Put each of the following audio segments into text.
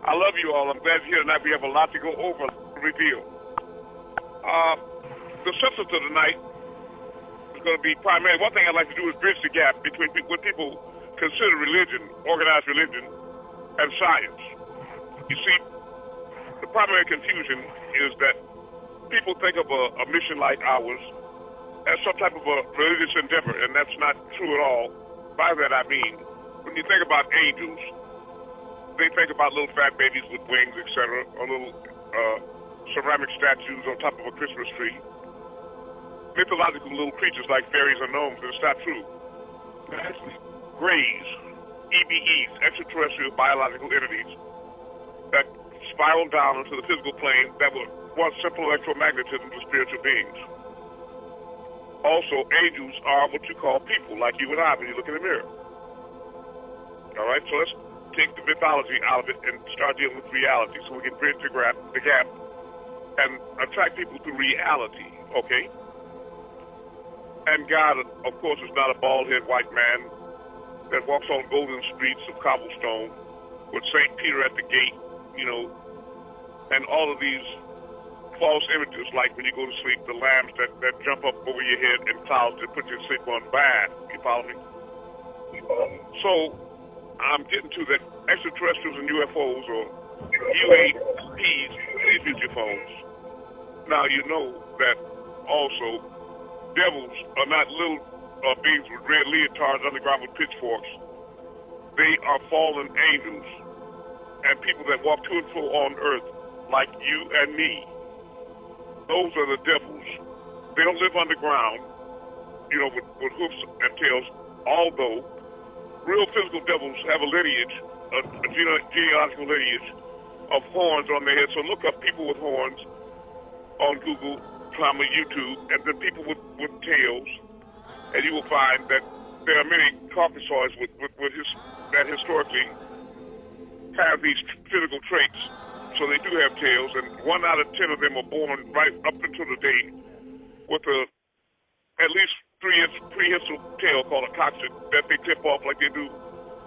I love you all. I'm glad you're here tonight. We have a lot to go over, reveal. The substance of tonight is going to be primarily, one thing I'd like to do is bridge the gap between what people consider religion, organized religion, and science. You see, the primary confusion is that people think of a mission like ours as some type of a religious endeavor, and that's not true at all. By that I mean, when you think about angels, they think about little fat babies with wings, etc., or little ceramic statues on top of a Christmas tree. Mythological little creatures like fairies or gnomes, and it's not true. They're actually grays, EBEs, extraterrestrial biological entities that spiral down into the physical plane that were once simple electromagnetism to spiritual beings. Also, angels are what you call people, like you and I when you look in the mirror. All right, so let's take the mythology out of it and start dealing with reality so we can bridge the gap and attract people to reality, okay? And God, of course, is not a bald-headed white man that walks on golden streets of cobblestone with St. Peter at the gate, you know, and all of these false images, like when you go to sleep, the lambs that jump up over your head and clouds that put you to sleep on bad. You follow me? So I'm getting to that extraterrestrials and UFOs or UAPs, future phones. Now you know that also devils are not little beings with red leotards underground with pitchforks. They are fallen angels and people that walk to and fro on earth like you and me. Those are the devils. They don't live underground, you know, with hoofs and tails, although real physical devils have a lineage, a genealogical lineage of horns on their head. So look up people with horns on Google, YouTube, and then people with tails, and you will find that there are many Caucasoids that historically have these physical traits. So they do have tails, and 1 out of 10 of them are born right up until the day with at least prehensile tail called a coccyx that they clip off like they do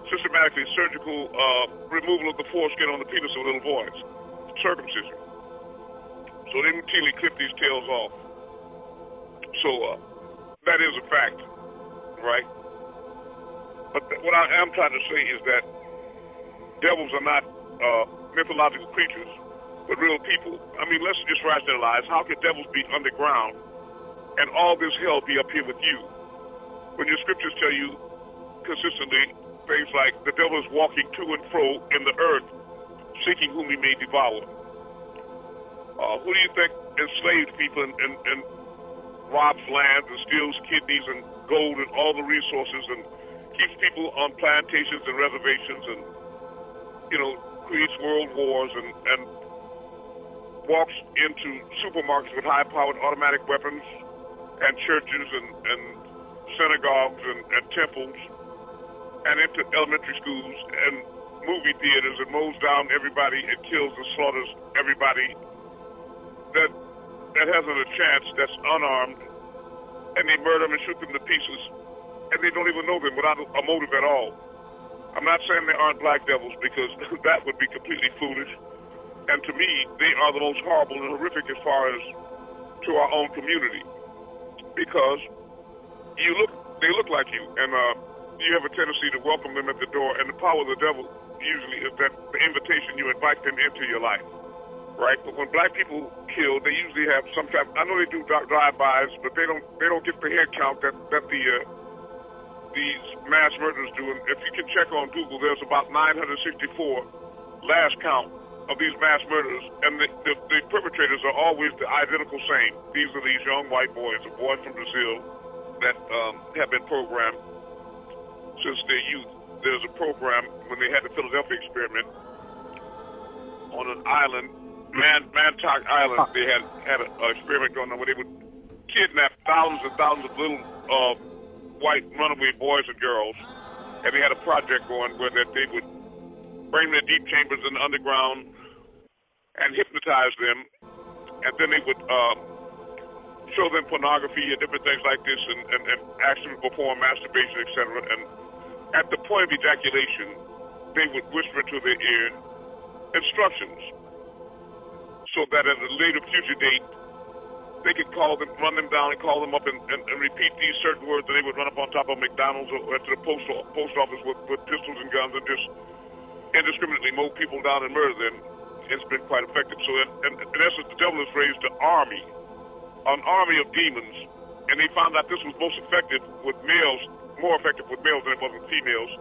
systematically surgical removal of the foreskin on the penis of little boys, circumcision. So they routinely clip these tails off. So that is a fact, right? But what I am trying to say is that devils are not mythological creatures, but real people. I mean, let's just rationalize. How could devils be underground and all this hell be up here with you? When your scriptures tell you consistently things like the devil is walking to and fro in the earth, seeking whom he may devour. Who do you think enslaved people and robs land and steals kidneys and gold and all the resources and keeps people on plantations and reservations and, you know, creates world wars and walks into supermarkets with high-powered automatic weapons and churches and synagogues and temples and into elementary schools and movie theaters and mows down everybody and kills and slaughters everybody that hasn't a chance, that's unarmed, and they murder them and shoot them to pieces, and they don't even know them without a motive at all. I'm not saying there aren't black devils, because that would be completely foolish. And to me, they are the most horrible and horrific as far as to our own community. Because they look like you, and you have a tendency to welcome them at the door, and the power of the devil usually is that the invitation, you invite them into your life, right? But when black people kill, they usually have some type, I know they do drive-bys, but they don't get the head count that these mass murders do. And if you can check on Google, there's about 964 last count of these mass murders, and the perpetrators are always the identical same. These are these young white boys, a boy from Brazil that have been programmed since their youth. There's a program when they had the Philadelphia experiment on an island, Montauk Island. They had an experiment going on where they would kidnap thousands and thousands of little white runaway boys and girls, and they had a project going where that they would bring them to deep chambers in the underground and hypnotize them, and then they would show them pornography and different things like this, and ask them to perform masturbation, etc. And at the point of ejaculation, they would whisper into their ear, instructions so that at a later future date, they could call them, run them down and call them up and repeat these certain words, and they would run up on top of McDonald's or to the post office with pistols and guns and just indiscriminately mow people down and murder them. It's been quite effective. So in essence, the devil has raised an army of demons, and they found out this was most effective with males, more effective with males than it was with females.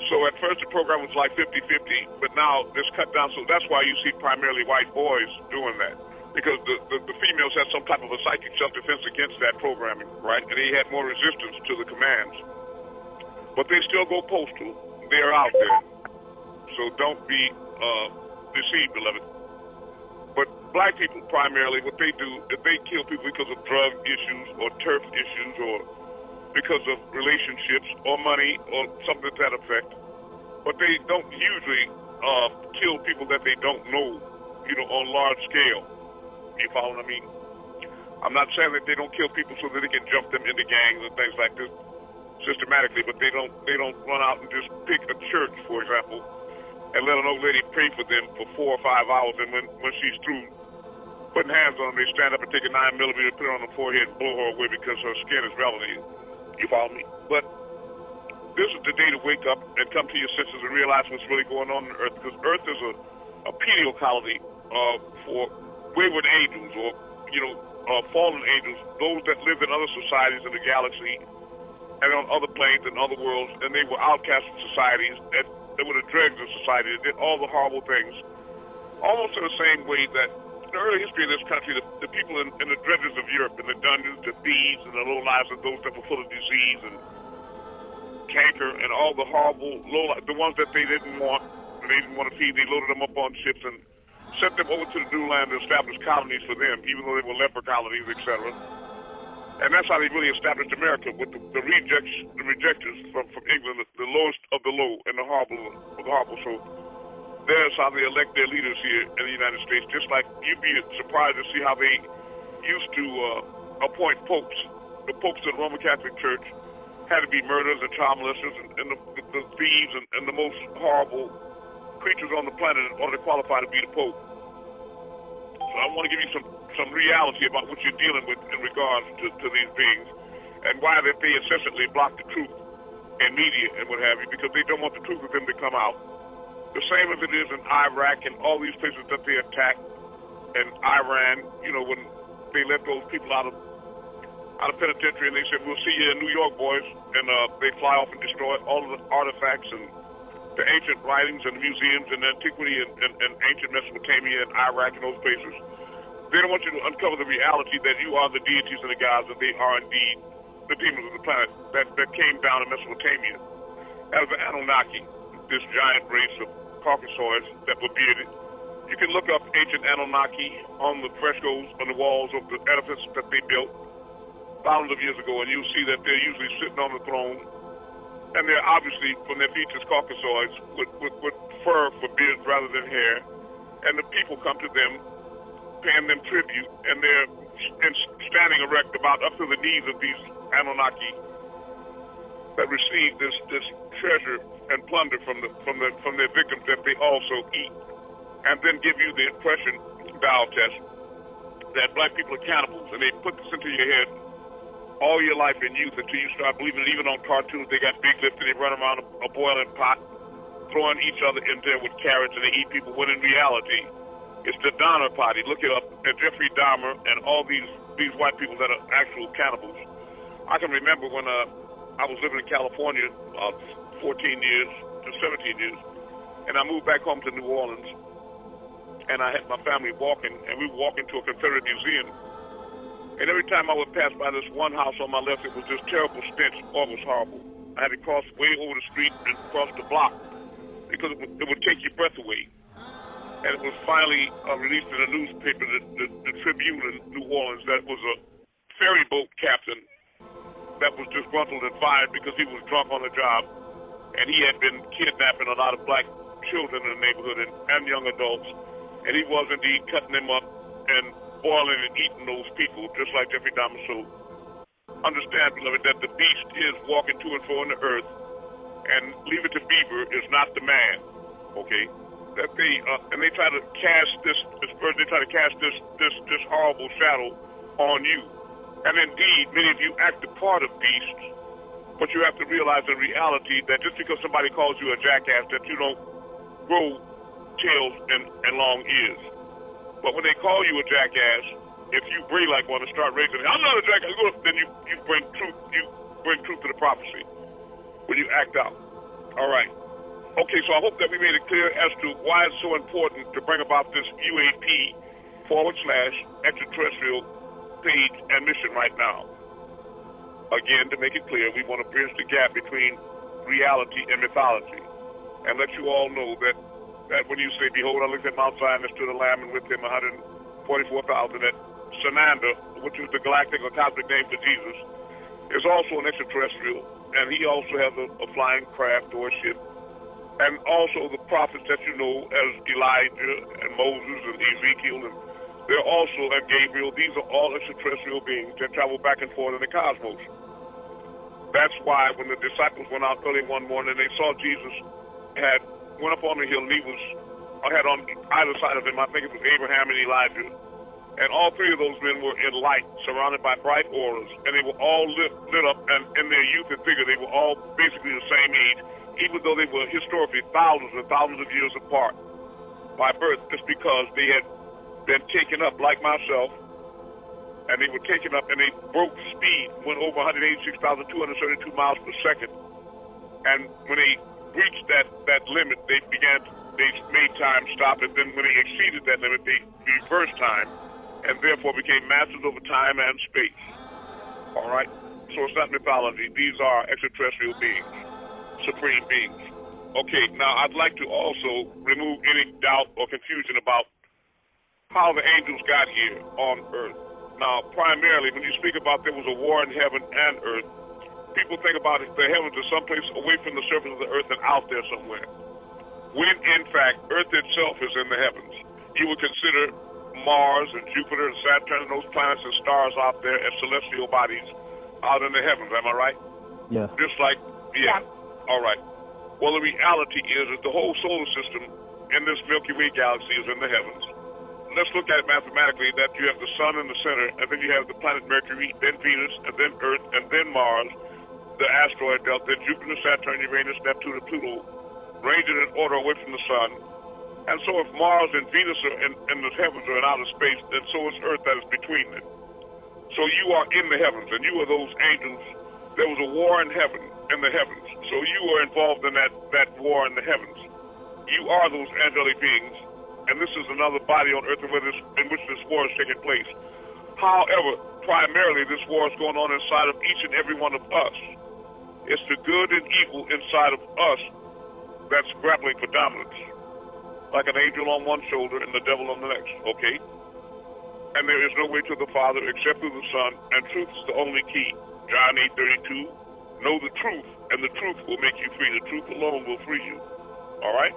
So at first the program was like 50-50, but now it's cut down. So that's why you see primarily white boys doing that, because the females had some type of a psychic self-defense against that programming, right? And they had more resistance to the commands. But they still go postal. They're out there. So don't be deceived, beloved. But black people primarily, what they do is they kill people because of drug issues or turf issues or because of relationships or money or something to that effect. But they don't usually kill people that they don't know, on large scale. You follow what I mean? I'm not saying that they don't kill people so that they can jump them into gangs and things like this systematically, but they don't run out and just pick a church, for example, and let an old lady pray for them for 4 or 5 hours, and when she's through putting hands on them, they stand up and take a 9mm, put it on the forehead and blow her away because her skin is melanated. You follow me? But this is the day to wake up and come to your senses and realize what's really going on Earth, because Earth is a penal colony for wayward angels or, fallen angels, those that lived in other societies in the galaxy and on other planes and other worlds, and they were outcast from societies, and they were the dregs of society. They did all the horrible things, almost in the same way that in the early history of this country, the people in the dredges of Europe, in the dungeons, the thieves, and the low-lives, and those that were full of disease and canker and all the horrible low-lives, the ones that they didn't want to feed, they loaded them up on ships and sent them over to the new land to establish colonies for them, even though they were leper colonies, etc. And that's how they really established America, with the rejectors from England, the lowest of the low and the horrible of the horrible. So there's how they elect their leaders here in the United States. Just like you'd be surprised to see how they used to appoint popes. The popes of the Roman Catholic Church had to be murderers and child molesters and the thieves and the most horrible creatures on the planet in order to qualify to be the Pope. So I want to give you some reality about what you're dealing with in regards to these beings and why that they incessantly block the truth in media and what have you, because they don't want the truth of them to come out. The same as it is in Iraq and all these places that they attack, and Iran, when they let those people out of penitentiary and they said, we'll see you in New York, boys, and they fly off and destroy all of the artifacts and the ancient writings and museums and antiquity and ancient Mesopotamia and Iraq and those places. They don't want you to uncover the reality that you are the deities and the gods, and they are indeed the demons of the planet that came down in Mesopotamia as the Anunnaki, this giant race of Caucasoids that were bearded. You can look up ancient Anunnaki on the frescoes on the walls of the edifice that they built thousands of years ago, and you'll see that they're usually sitting on the throne. And they're obviously, from their features, Caucasoids with fur for beards rather than hair. And the people come to them, paying them tribute, and they're standing erect about up to the knees of these Anunnaki that receive this treasure and plunder from their victims that they also eat, and then give you the impression, dial test, that black people are cannibals, and they put this into your head all your life in youth until you start believing it. Even on cartoons, they got big lips and they run around a boiling pot, throwing each other in there with carrots, and they eat people, when in reality, it's the Donner Party. Look it up, and Jeffrey Dahmer and all these white people that are actual cannibals. I can remember when I was living in California 14 years to 17 years, and I moved back home to New Orleans, and I had my family walking, and we were walking to a Confederate museum. And every time I would pass by this one house on my left, it was this terrible stench. Oh, it was horrible. I had to cross way over the street and cross the block because it would take your breath away. And it was finally released in a newspaper, the Tribune in New Orleans, that was a ferry boat captain that was disgruntled and fired because he was drunk on the job. And he had been kidnapping a lot of black children in the neighborhood and young adults. And he was indeed cutting them up and boiling and eating those people, just like Jeffrey Dahmer. So understand, beloved, that the beast is walking to and fro in the earth, and Leave It to Beaver is not the man, okay? that they try to cast this horrible shadow on you. And indeed, many of you act the part of beasts, but you have to realize in reality that just because somebody calls you a jackass, that you don't grow tails and long ears. But when they call you a jackass, if you bray like one and start raising it, I'm not a jackass, then you bring truth to the prophecy when you act out. All right. Okay, so I hope that we made it clear as to why it's so important to bring about this UAP/extraterrestrial page and mission right now. Again, to make it clear, we want to bridge the gap between reality and mythology and let you all know that when you say, behold, I looked at Mount Zion and stood a lamb, and with him 144,000, that Sananda, which is the galactic or cosmic name for Jesus, is also an extraterrestrial, and he also has a flying craft or a ship. And also the prophets that you know as Elijah and Moses and Ezekiel, and they're also, and Gabriel, these are all extraterrestrial beings that travel back and forth in the cosmos. That's why when the disciples went out early one morning, they saw Jesus went up on the hill, and he had on either side of him, I think it was Abraham and Elijah, and all three of those men were in light, surrounded by bright auras, and they were all lit up, and in their youth and vigor, they were all basically the same age, even though they were historically thousands and thousands of years apart by birth, just because they had been taken up like myself, and they were taken up and they broke speed, went over 186,232 miles per second. And when they reached that limit, they made time stop, and then when they exceeded that limit, they reversed time, and therefore became masters over time and space. All right? So it's not mythology. These are extraterrestrial beings. Supreme beings. Okay, now I'd like to also remove any doubt or confusion about how the angels got here on earth. Now, primarily, when you speak about there was a war in heaven and earth, people think about it, the heavens are someplace away from the surface of the earth and out there somewhere. When, in fact, earth itself is in the heavens. You would consider Mars and Jupiter and Saturn and those planets and stars out there as celestial bodies out in the heavens. Am I right? Yeah. Just like, yeah. All right. Well, the reality is that the whole solar system in this Milky Way galaxy is in the heavens. Let's look at it mathematically, that you have the sun in the center, and then you have the planet Mercury, then Venus, and then Earth, and then Mars, the asteroid belt, then Jupiter, Saturn, Uranus, Neptune, and Pluto, ranging in order away from the sun. And so if Mars and Venus are in the heavens or in outer space, then so is Earth that is between them. So you are in the heavens, and you are those angels. There was a war in heaven, in the heavens. So you are involved in that war in the heavens. You are those angelic beings, and this is another body on earth in which this war is taking place. However, primarily this war is going on inside of each and every one of us. It's the good and evil inside of us that's grappling for dominance. Like an angel on one shoulder and the devil on the next, okay? And there is no way to the Father except through the Son, and truth is the only key. John 8:32, know the truth, and the truth will make you free. The truth alone will free you. All right?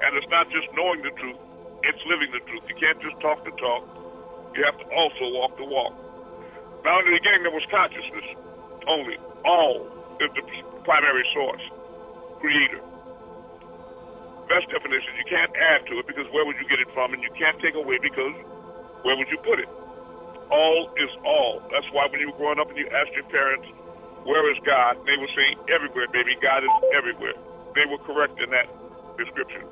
And it's not just knowing the truth, it's living the truth. You can't just talk the talk. You have to also walk the walk. Now, in the beginning, there was consciousness only. All is the primary source, creator. Best definition, you can't add to it because where would you get it from? And you can't take away because where would you put it? All is all. That's why when you were growing up and you asked your parents, where is God? They would say, everywhere, baby. God is everywhere. They were correct in that description.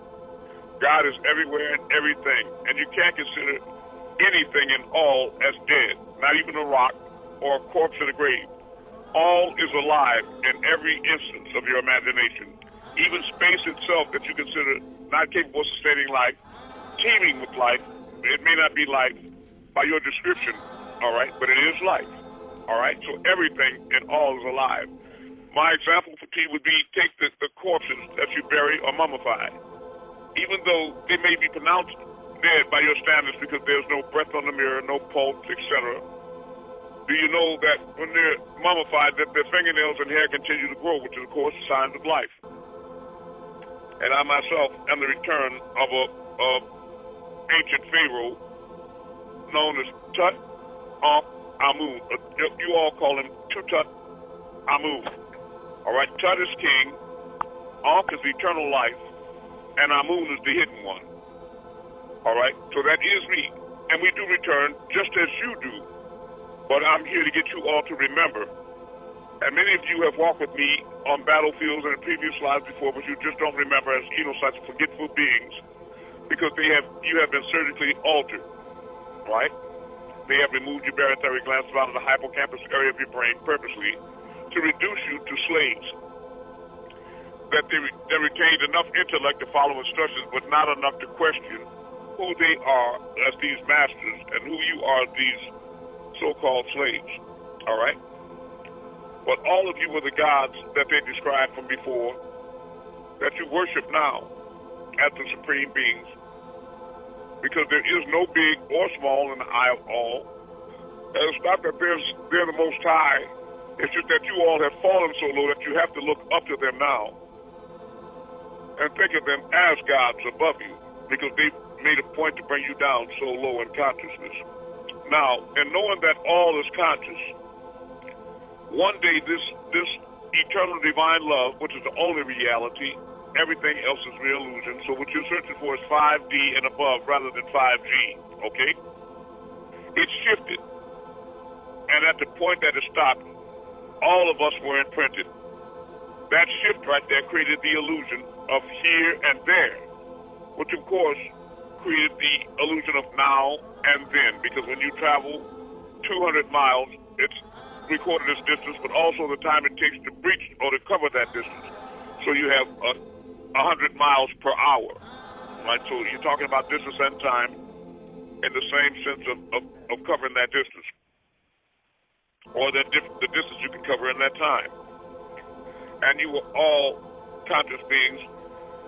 God is everywhere and everything. And you can't consider anything in all as dead, not even a rock or a corpse in a grave. All is alive in every instance of your imagination. Even space itself that you consider not capable of sustaining life, teeming with life, it may not be life by your description, all right, but it is life, all right? So everything and all is alive. My example for T would be take the corpses that you bury or mummify. Even though they may be pronounced dead by your standards because there's no breath on the mirror, no pulse, etc., do you know that when they're mummified that their fingernails and hair continue to grow, which is, of course, signs of life? And I myself am the return of a ancient pharaoh known as Tut, Amun. You all call him Tut, Amun. All right, Tut is king, Ankh is eternal life, and AMUN is the hidden one. All right? So that is me. And we do return just as you do. But I'm here to get you all to remember. And many of you have walked with me on battlefields and in previous lives before, but you just don't remember as, such forgetful beings because you have been surgically altered, right? They have removed your barytheric glands out of the hippocampus area of your brain purposely to reduce you to slaves. That they retained enough intellect to follow instructions, but not enough to question who they are as these masters and who you are these so-called slaves, all right? But all of you were the gods that they described from before that you worship now as the supreme beings. Because there is no big or small in the eye of all. And it's not that they're the Most High. It's just that you all have fallen so low that you have to look up to them now and think of them as gods above you because they've made a point to bring you down so low in consciousness. Now, and knowing that all is conscious, one day this eternal divine love, which is the only reality, everything else is real illusion. So what you're searching for is 5D and above rather than 5G, okay? It shifted. And at the point that it stopped, all of us were imprinted. That shift right there created the illusion of here and there, which of course created the illusion of now and then, because when you travel 200 miles, it's recorded as distance, but also the time it takes to breach or to cover that distance. So you have 100 miles per hour, right? So you're talking about distance and time in the same sense of covering that distance, or the distance you can cover in that time. And you were all conscious beings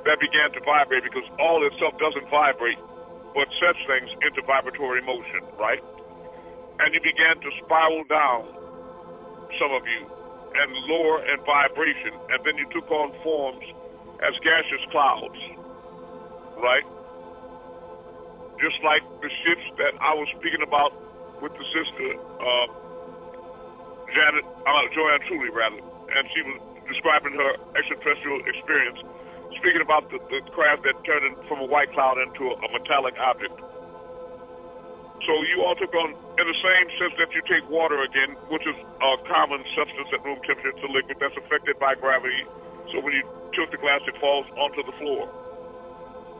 that began to vibrate, because all itself doesn't vibrate, but sets things into vibratory motion, right? And you began to spiral down, some of you, and lower in vibration, and then you took on forms as gaseous clouds, right? Just like the ships that I was speaking about with the sister, Joanne Truly, rather, and she was describing her extraterrestrial experience, speaking about the craft that turned from a white cloud into a metallic object. So you all took on, in the same sense that you take water again, which is a common substance at room temperature, it's a liquid that's affected by gravity. So when you tilt the glass, it falls onto the floor.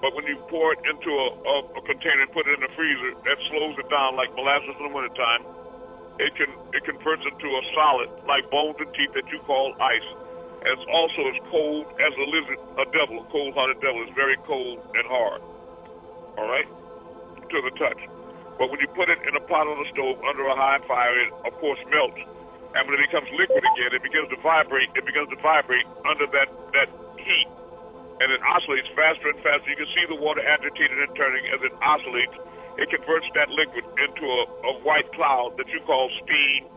But when you pour it into a container and put it in a freezer, that slows it down like molasses in the wintertime. It converts into a solid, like bones and teeth, that you call ice. And it's also as cold as a lizard, a devil, a cold-hearted devil. It's very cold and hard, all right, to the touch. But when you put it in a pot on the stove under a high fire, it, of course, melts. And when it becomes liquid again, it begins to vibrate. It begins to vibrate under that heat. And it oscillates faster and faster. You can see the water agitated and turning as it oscillates. It converts that liquid into a white cloud that you call steam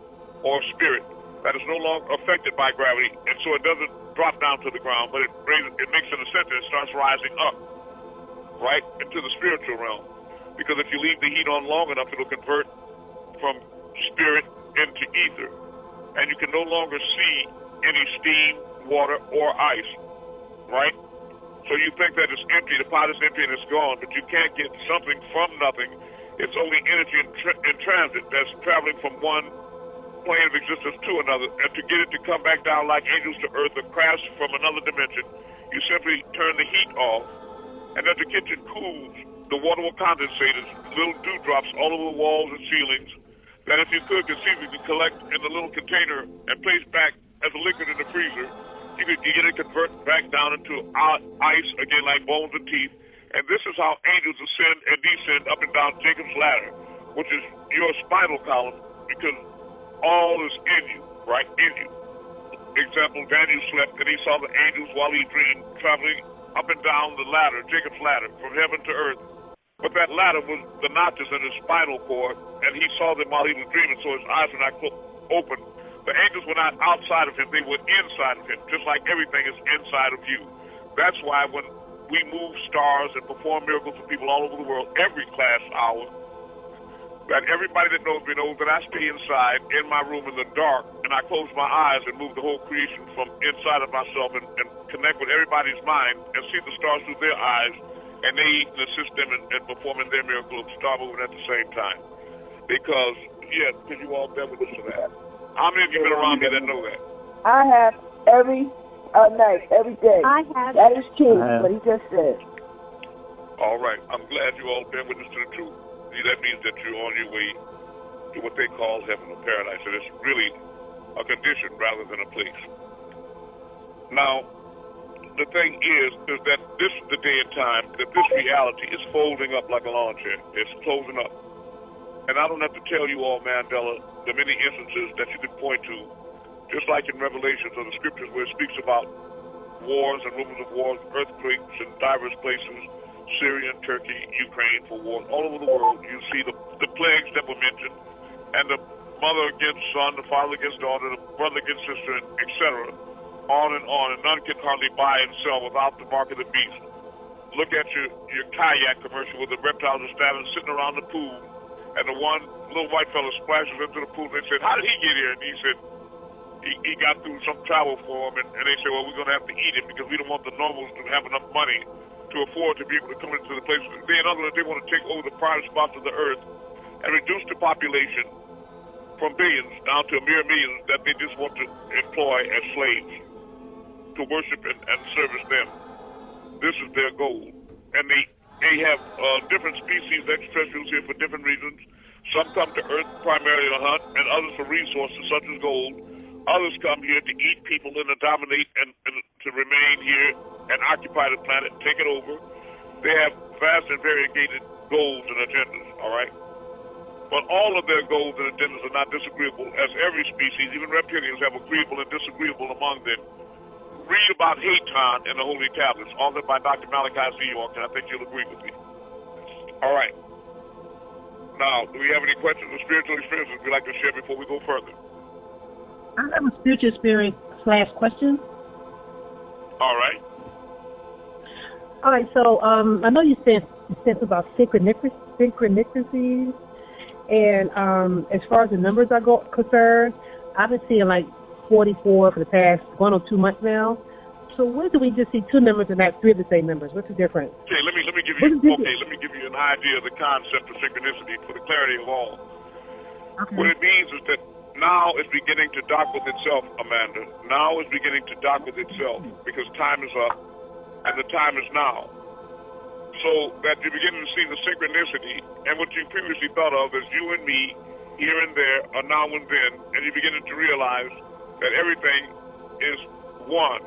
or spirit that is no longer affected by gravity. And so it doesn't drop down to the ground, but it makes an ascent and it starts rising up, right, into the spiritual realm. Because if you leave the heat on long enough, it'll convert from spirit into ether. And you can no longer see any steam, water, or ice, right? So you think that it's empty, the pot is empty and it's gone, but you can't get something from nothing. It's only energy in transit that's traveling from one plane of existence to another. And to get it to come back down like angels to earth or crash from another dimension, you simply turn the heat off. And as the kitchen cools, the water will condensate as little dewdrops all over the walls and ceilings that if you could conceivably collect in the little container and place back as a liquid in the freezer, you get it convert back down into ice again like bones and teeth. And this is how angels ascend and descend up and down Jacob's ladder, which is your spinal column, because all is in you, right, in you. Example, Daniel slept and he saw the angels while he dreamed traveling up and down the ladder, Jacob's ladder, from heaven to earth. But that ladder was the notches in his spinal cord, and he saw them while he was dreaming, so his eyes were not open. The angels were not outside of him, they were inside of him, just like everything is inside of you. That's why when we move stars and perform miracles for people all over the world, every class hour, That everybody that knows me knows that I stay inside in my room in the dark, and I close my eyes and move the whole creation from inside of myself and connect with everybody's mind and see the stars through their eyes, and they assist them in performing their miracle of star moving at the same time. Because, yeah, because you all bear with us to that. How many of you been around me that know that? I have every night, every day. I have. That is true, what he just said. All right. I'm glad you all bear witness to the truth. That means that you're on your way to what they call heaven or paradise. And it's really a condition rather than a place. Now, the thing is that this is the day and time that this reality is folding up like a lawn chair. It's closing up. And I don't have to tell you all, Mandela, the many instances that you can point to, just like in Revelations or the scriptures where it speaks about wars and rumors of wars, earthquakes in diverse places, Syria, Turkey, Ukraine for wars all over the world. You see the plagues that were mentioned, and the mother against son, the father against daughter, the brother against sister, etc. On, and none can hardly buy and sell without the mark of the beast. Look at your kayak commercial where the reptiles are standing, sitting around the pool, and the one little white fellow splashes into the pool. They said, "How did he get here?" And he said, he got through some travel for him, and they said, "Well, we're going to have to eat him because we don't want the normals to have enough money to afford to be able to come into the places." In other words, they want to take over the prime spots of the earth and reduce the population from billions down to a mere millions that they just want to employ as slaves to worship and service them. This is their goal. And they have different species, extraterrestrials here for different reasons. Some come to Earth primarily to hunt, and others for resources such as gold. Others come here to eat people and to dominate and to remain here and occupy the planet, take it over. They have vast and variegated goals and agendas, all right? But all of their goals and agendas are not disagreeable, as every species, even reptilians, have agreeable and disagreeable among them. Read about Haton in the Holy Tablets, authored by Dr. Malachi Z. York, and I think you'll agree with me. All right. Now, do we have any questions or spiritual experiences we'd like to share before we go further? I have a spiritual experience / question. All right. All right, so I know you said about synchronicities, and as far as the numbers are concerned, I've been seeing like 44 for the past 1 or 2 months now. So where do we just see 2 numbers and not 3 of the same numbers? What's the difference? Okay, let me give you an idea of the concept of synchronicity for the clarity of all. Okay. What it means is that now it's beginning to dock with itself, Amanda. Now it's beginning to dock with itself because time is up and the time is now. So that you're beginning to see the synchronicity and what you previously thought of as you and me, here and there, or now and then, and you're beginning to realize that everything is one.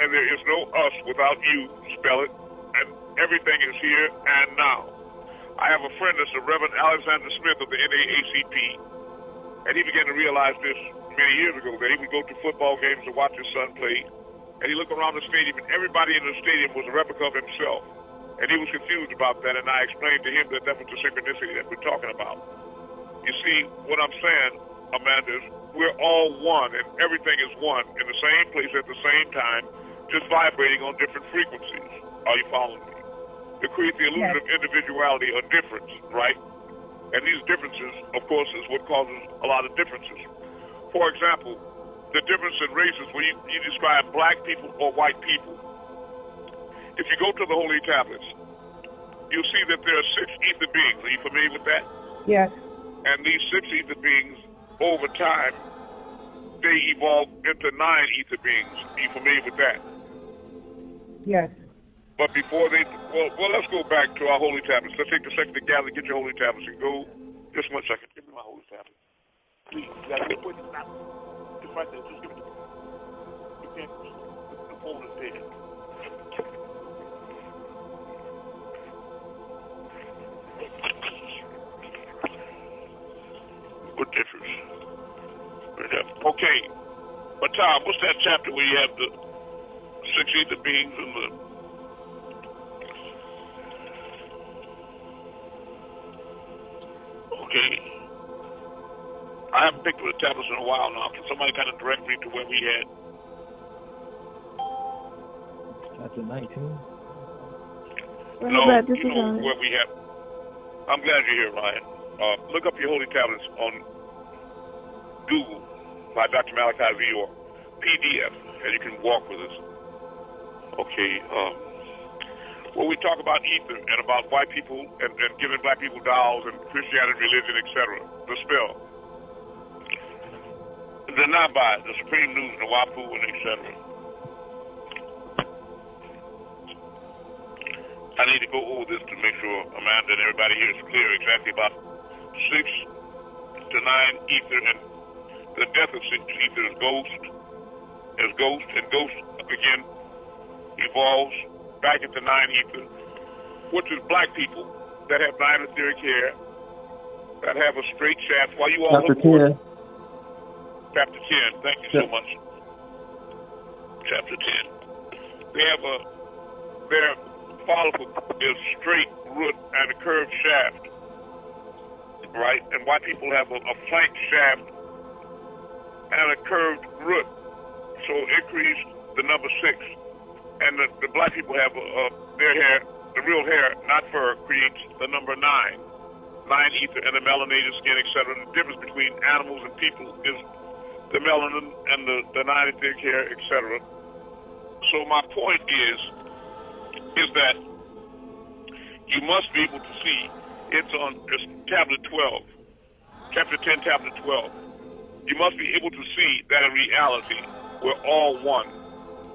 And there is no us without you, spell it, and everything is here and now. I have a friend that's the Reverend Alexander Smith of the NAACP, and he began to realize this many years ago, that he would go to football games to watch his son play, and he looked around the stadium, and everybody in the stadium was a replica of himself. And he was confused about that, and I explained to him that that was the synchronicity that we're talking about. You see, what I'm saying, Amanda, is we're all one, and everything is one, in the same place at the same time, just vibrating on different frequencies. Are you following me? To create the illusion of individuality or difference, right? And these differences, of course, is what causes a lot of differences. For example, the difference in races, when you describe black people or white people, if you go to the Holy Tablets, you'll see that there are 6 ether beings. Are you familiar with that? Yes. And these 6 ether beings, over time, they evolve into 9 ether beings. Are you familiar with that? Yes. But before they, well, let's go back to our Holy Tablets. Let's take a second to gather, get your Holy Tablets, and go. Just 1 second. Give me my Holy Tablets. Please. You got to put it out. Just right there. Just give it to me. You can't. The phone is dead. What difference? Okay. But Tom, what's that chapter where you have the 6 ether beings and the... Okay. I haven't picked up the tablets in a while now. Can somebody kind of direct me to where we had? Chapter 19. No, you know where we have. I'm glad you're here, Ryan. Look up your holy tablets on Google by Dr. Malachi V or PDF, and you can walk with us. Okay. Well, we talk about ether and about white people and giving black people dolls and Christianity, religion, etc. The spell. They're not by the Supreme News, the WAPU, and etc. I need to go over this to make sure Amanda and everybody here is clear exactly about 6 to 9 ether, and the death of 6 ether is ghost, and ghost again evolves back into 9 ether, which is black people that have 9 etheric hair, that have a straight shaft. While you all Chapter look 10. Chapter 10, thank you so much. Chapter 10. They have their follicle is straight root and a curved shaft, right? And white people have a flank shaft and a curved root, so increase the number 6. And the black people have their hair, the real hair, not fur, creates the number 9. 9 ether and the melanated skin, etc. The difference between animals and people is the melanin and the 9 etheric hair, etc. So my point is that you must be able to see. It's tablet 12, chapter 10, tablet 12. You must be able to see that in reality we're all one.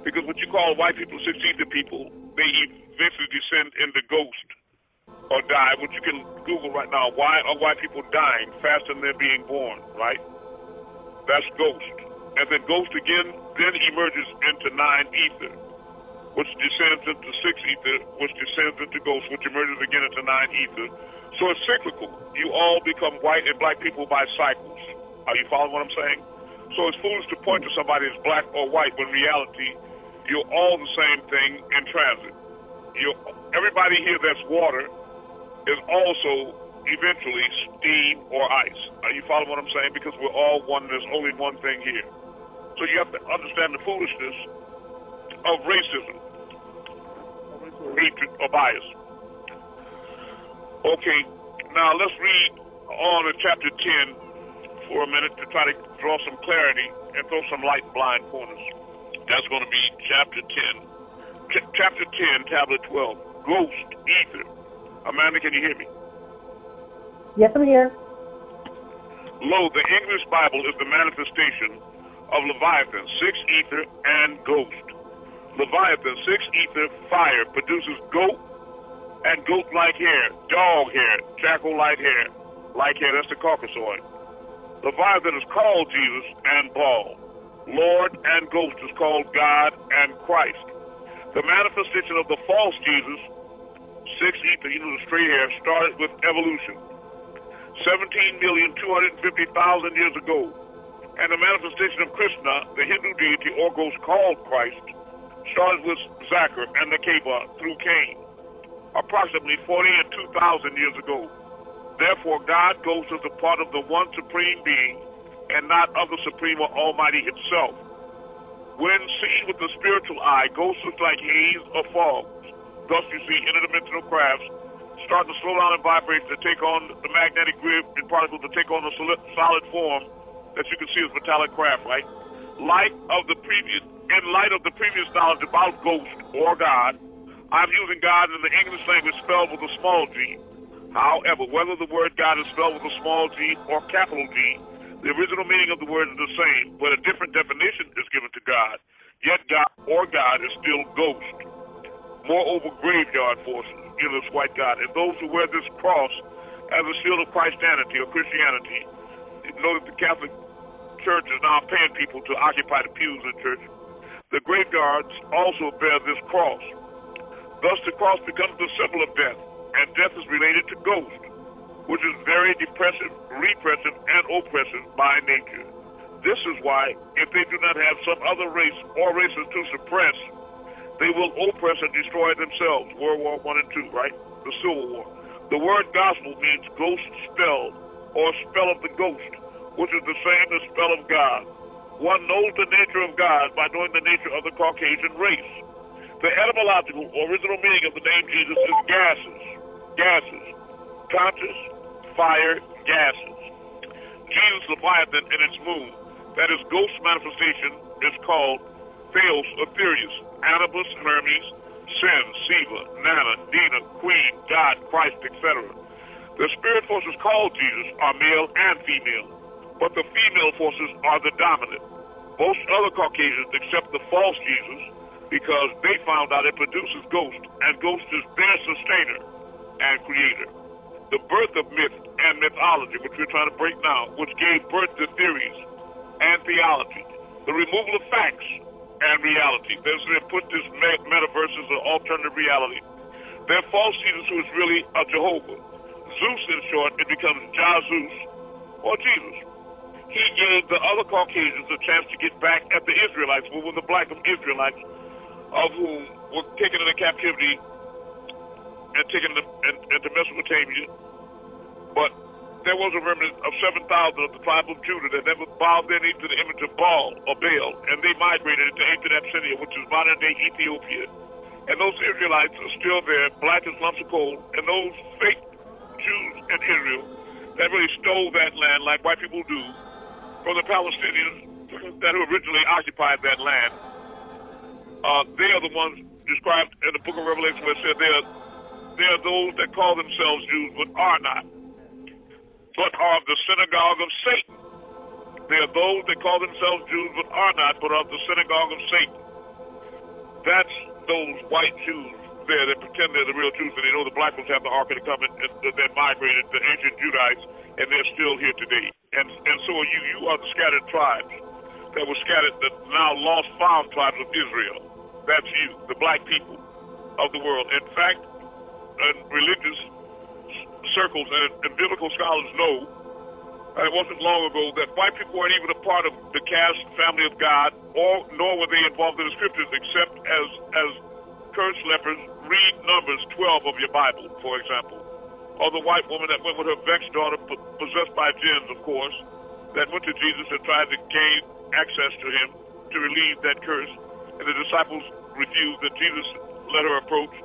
Because what you call white people, 6 ether people, they eventually descend into ghost or die. What you can Google right now, why are white people dying faster than they're being born, right? That's ghost. And then ghost again then emerges into 9 ether, which descends into 6 ether, which descends into ghost, which emerges again into 9 ether. So it's cyclical. You all become white and black people by cycles. Are you following what I'm saying? So it's foolish to point to somebody as black or white when in reality you're all the same thing in transit. Everybody here that's water is also eventually steam or ice. Are you following what I'm saying? Because we're all one, there's only one thing here. So you have to understand the foolishness of racism, hatred, or bias. Okay, now let's read on to chapter 10 for a minute to try to draw some clarity and throw some light in blind corners. That's going to be chapter 10. Chapter 10, tablet 12, ghost, ether. Amanda, can you hear me? Yes, I'm here. Lo, the English Bible is the manifestation of Leviathan, 6 ether, and ghost. Leviathan, 6 ether, fire, produces goat and goat-like hair, dog hair, jackal-like hair, that's the Caucasoid. Leviathan is called Jesus and Paul. Lord and ghost is called God and Christ. The manifestation of the false Jesus, 6 ether, the straight hair, started with evolution. 17,250,000 years ago. And the manifestation of Krishna, the Hindu deity or ghost called Christ, started with Zachar and the Kaaba through Cain, approximately 40 and 2,000 years ago. Therefore, God, ghost is a part of the one supreme being and not of the supreme or almighty himself. When seen with the spiritual eye, ghosts look like haze or fog. Thus you see interdimensional crafts start to slow down and vibrate to take on the magnetic grid and particles to take on the solid form that you can see as metallic craft, right? In light of the previous knowledge about ghost or God, I'm using God in the English language spelled with a small g. However, whether the word God is spelled with a small g or capital G, the original meaning of the word is the same, but a different definition is given to God. Yet God or God is still ghost. Moreover, graveyard forces, this white God, and those who wear this cross as a shield of Christianity or Christianity. You know that the Catholic Church is now paying people to occupy the pews in church. The graveyards also bear this cross. Thus, the cross becomes the symbol of death, and death is related to ghost, which is very depressive, repressive, and oppressive by nature. This is why, if they do not have some other race or races to suppress, they will oppress and destroy themselves. World War I and II, right? The Civil War. The word gospel means ghost spelled, or spell of the ghost, which is the same as spell of God. One knows the nature of God by knowing the nature of the Caucasian race. The etymological original meaning of the name Jesus is gases, conscious, fire, gases. Jesus Leviathan and its moon, that is ghost manifestation, is called Theos or Therius, Anubis, Hermes, Sin, Siva, Nana, Dina, Queen, God, Christ, etc. The spirit forces called Jesus are male and female, but the female forces are the dominant. Most other Caucasians accept the false Jesus because they found out it produces ghost, and ghost is their sustainer and creator. The birth of myth and mythology, which we're trying to break now, which gave birth to theories and theology. The removal of facts and reality. They put this metaverse as an alternative reality. They're false Jesus who is really a Jehovah. Zeus, in short, it becomes Jesus or Jesus. He gave the other Caucasians a chance to get back at the Israelites, who were the black Israelites, of whom were taken into captivity and taken into Mesopotamia. But there was a remnant of 7,000 of the tribe of Judah that never bowed their knee to the image of Baal or Baal, and they migrated into ancient Abyssinia, which is modern-day Ethiopia. And those Israelites are still there, black as lumps of coal, and those fake Jews in Israel that really stole that land like white people do from the Palestinians that originally occupied that land. They are the ones described in the book of Revelation where it said they are those that call themselves Jews but are not, but are of the synagogue of Satan. They are those that call themselves Jews but are not, but are of the synagogue of Satan. That's those white Jews there that pretend they're the real Jews, and they know the black ones have the Ark of the Covenant, and they're migrated, the ancient Judites, and they're still here today. And so are you. You are the scattered tribes that were scattered, the now lost found tribes of Israel. That's you, the black people of the world. In fact, religious circles and biblical scholars know, it wasn't long ago, that white people weren't even a part of the caste family of God, nor were they involved in the scriptures, except as cursed lepers. Read Numbers 12 of your Bible, for example. Or the white woman that went with her vexed daughter, possessed by jinns, of course, that went to Jesus and tried to gain access to him to relieve that curse. And the disciples refused, that Jesus let her approach.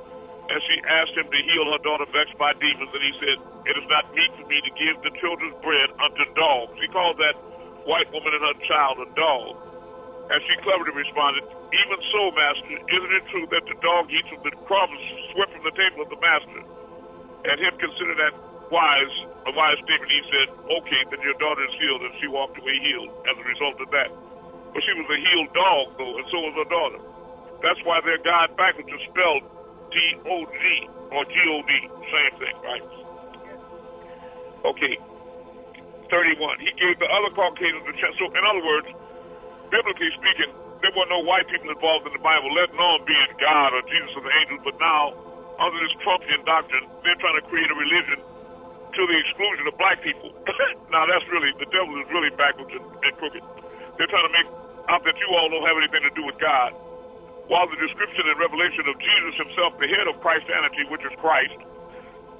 And she asked him to heal her daughter vexed by demons. And he said, "It is not meet for me to give the children's bread unto dogs." He called that white woman and her child a dog. And she cleverly responded, "Even so, Master, isn't it true that the dog eats of the crumbs swept from the table of the Master?" And him consider that a wise statement. He said, "Okay, then your daughter is healed," and she walked away healed as a result of that. But she was a healed dog, though, and so was her daughter. That's why their God backwards is spelled D-O-G or G-O-D, same thing, right? Okay, 31. He gave the other Caucasians a chance. So, in other words, biblically speaking, there were no white people involved in the Bible, let alone being God or Jesus or the angels. But now, under this Trumpian doctrine, they're trying to create a religion to the exclusion of black people. Now, that's really, the devil is really backwards and crooked. They're trying to make out that you all don't have anything to do with God, while the description and revelation of Jesus himself, the head of Christianity, which is Christ,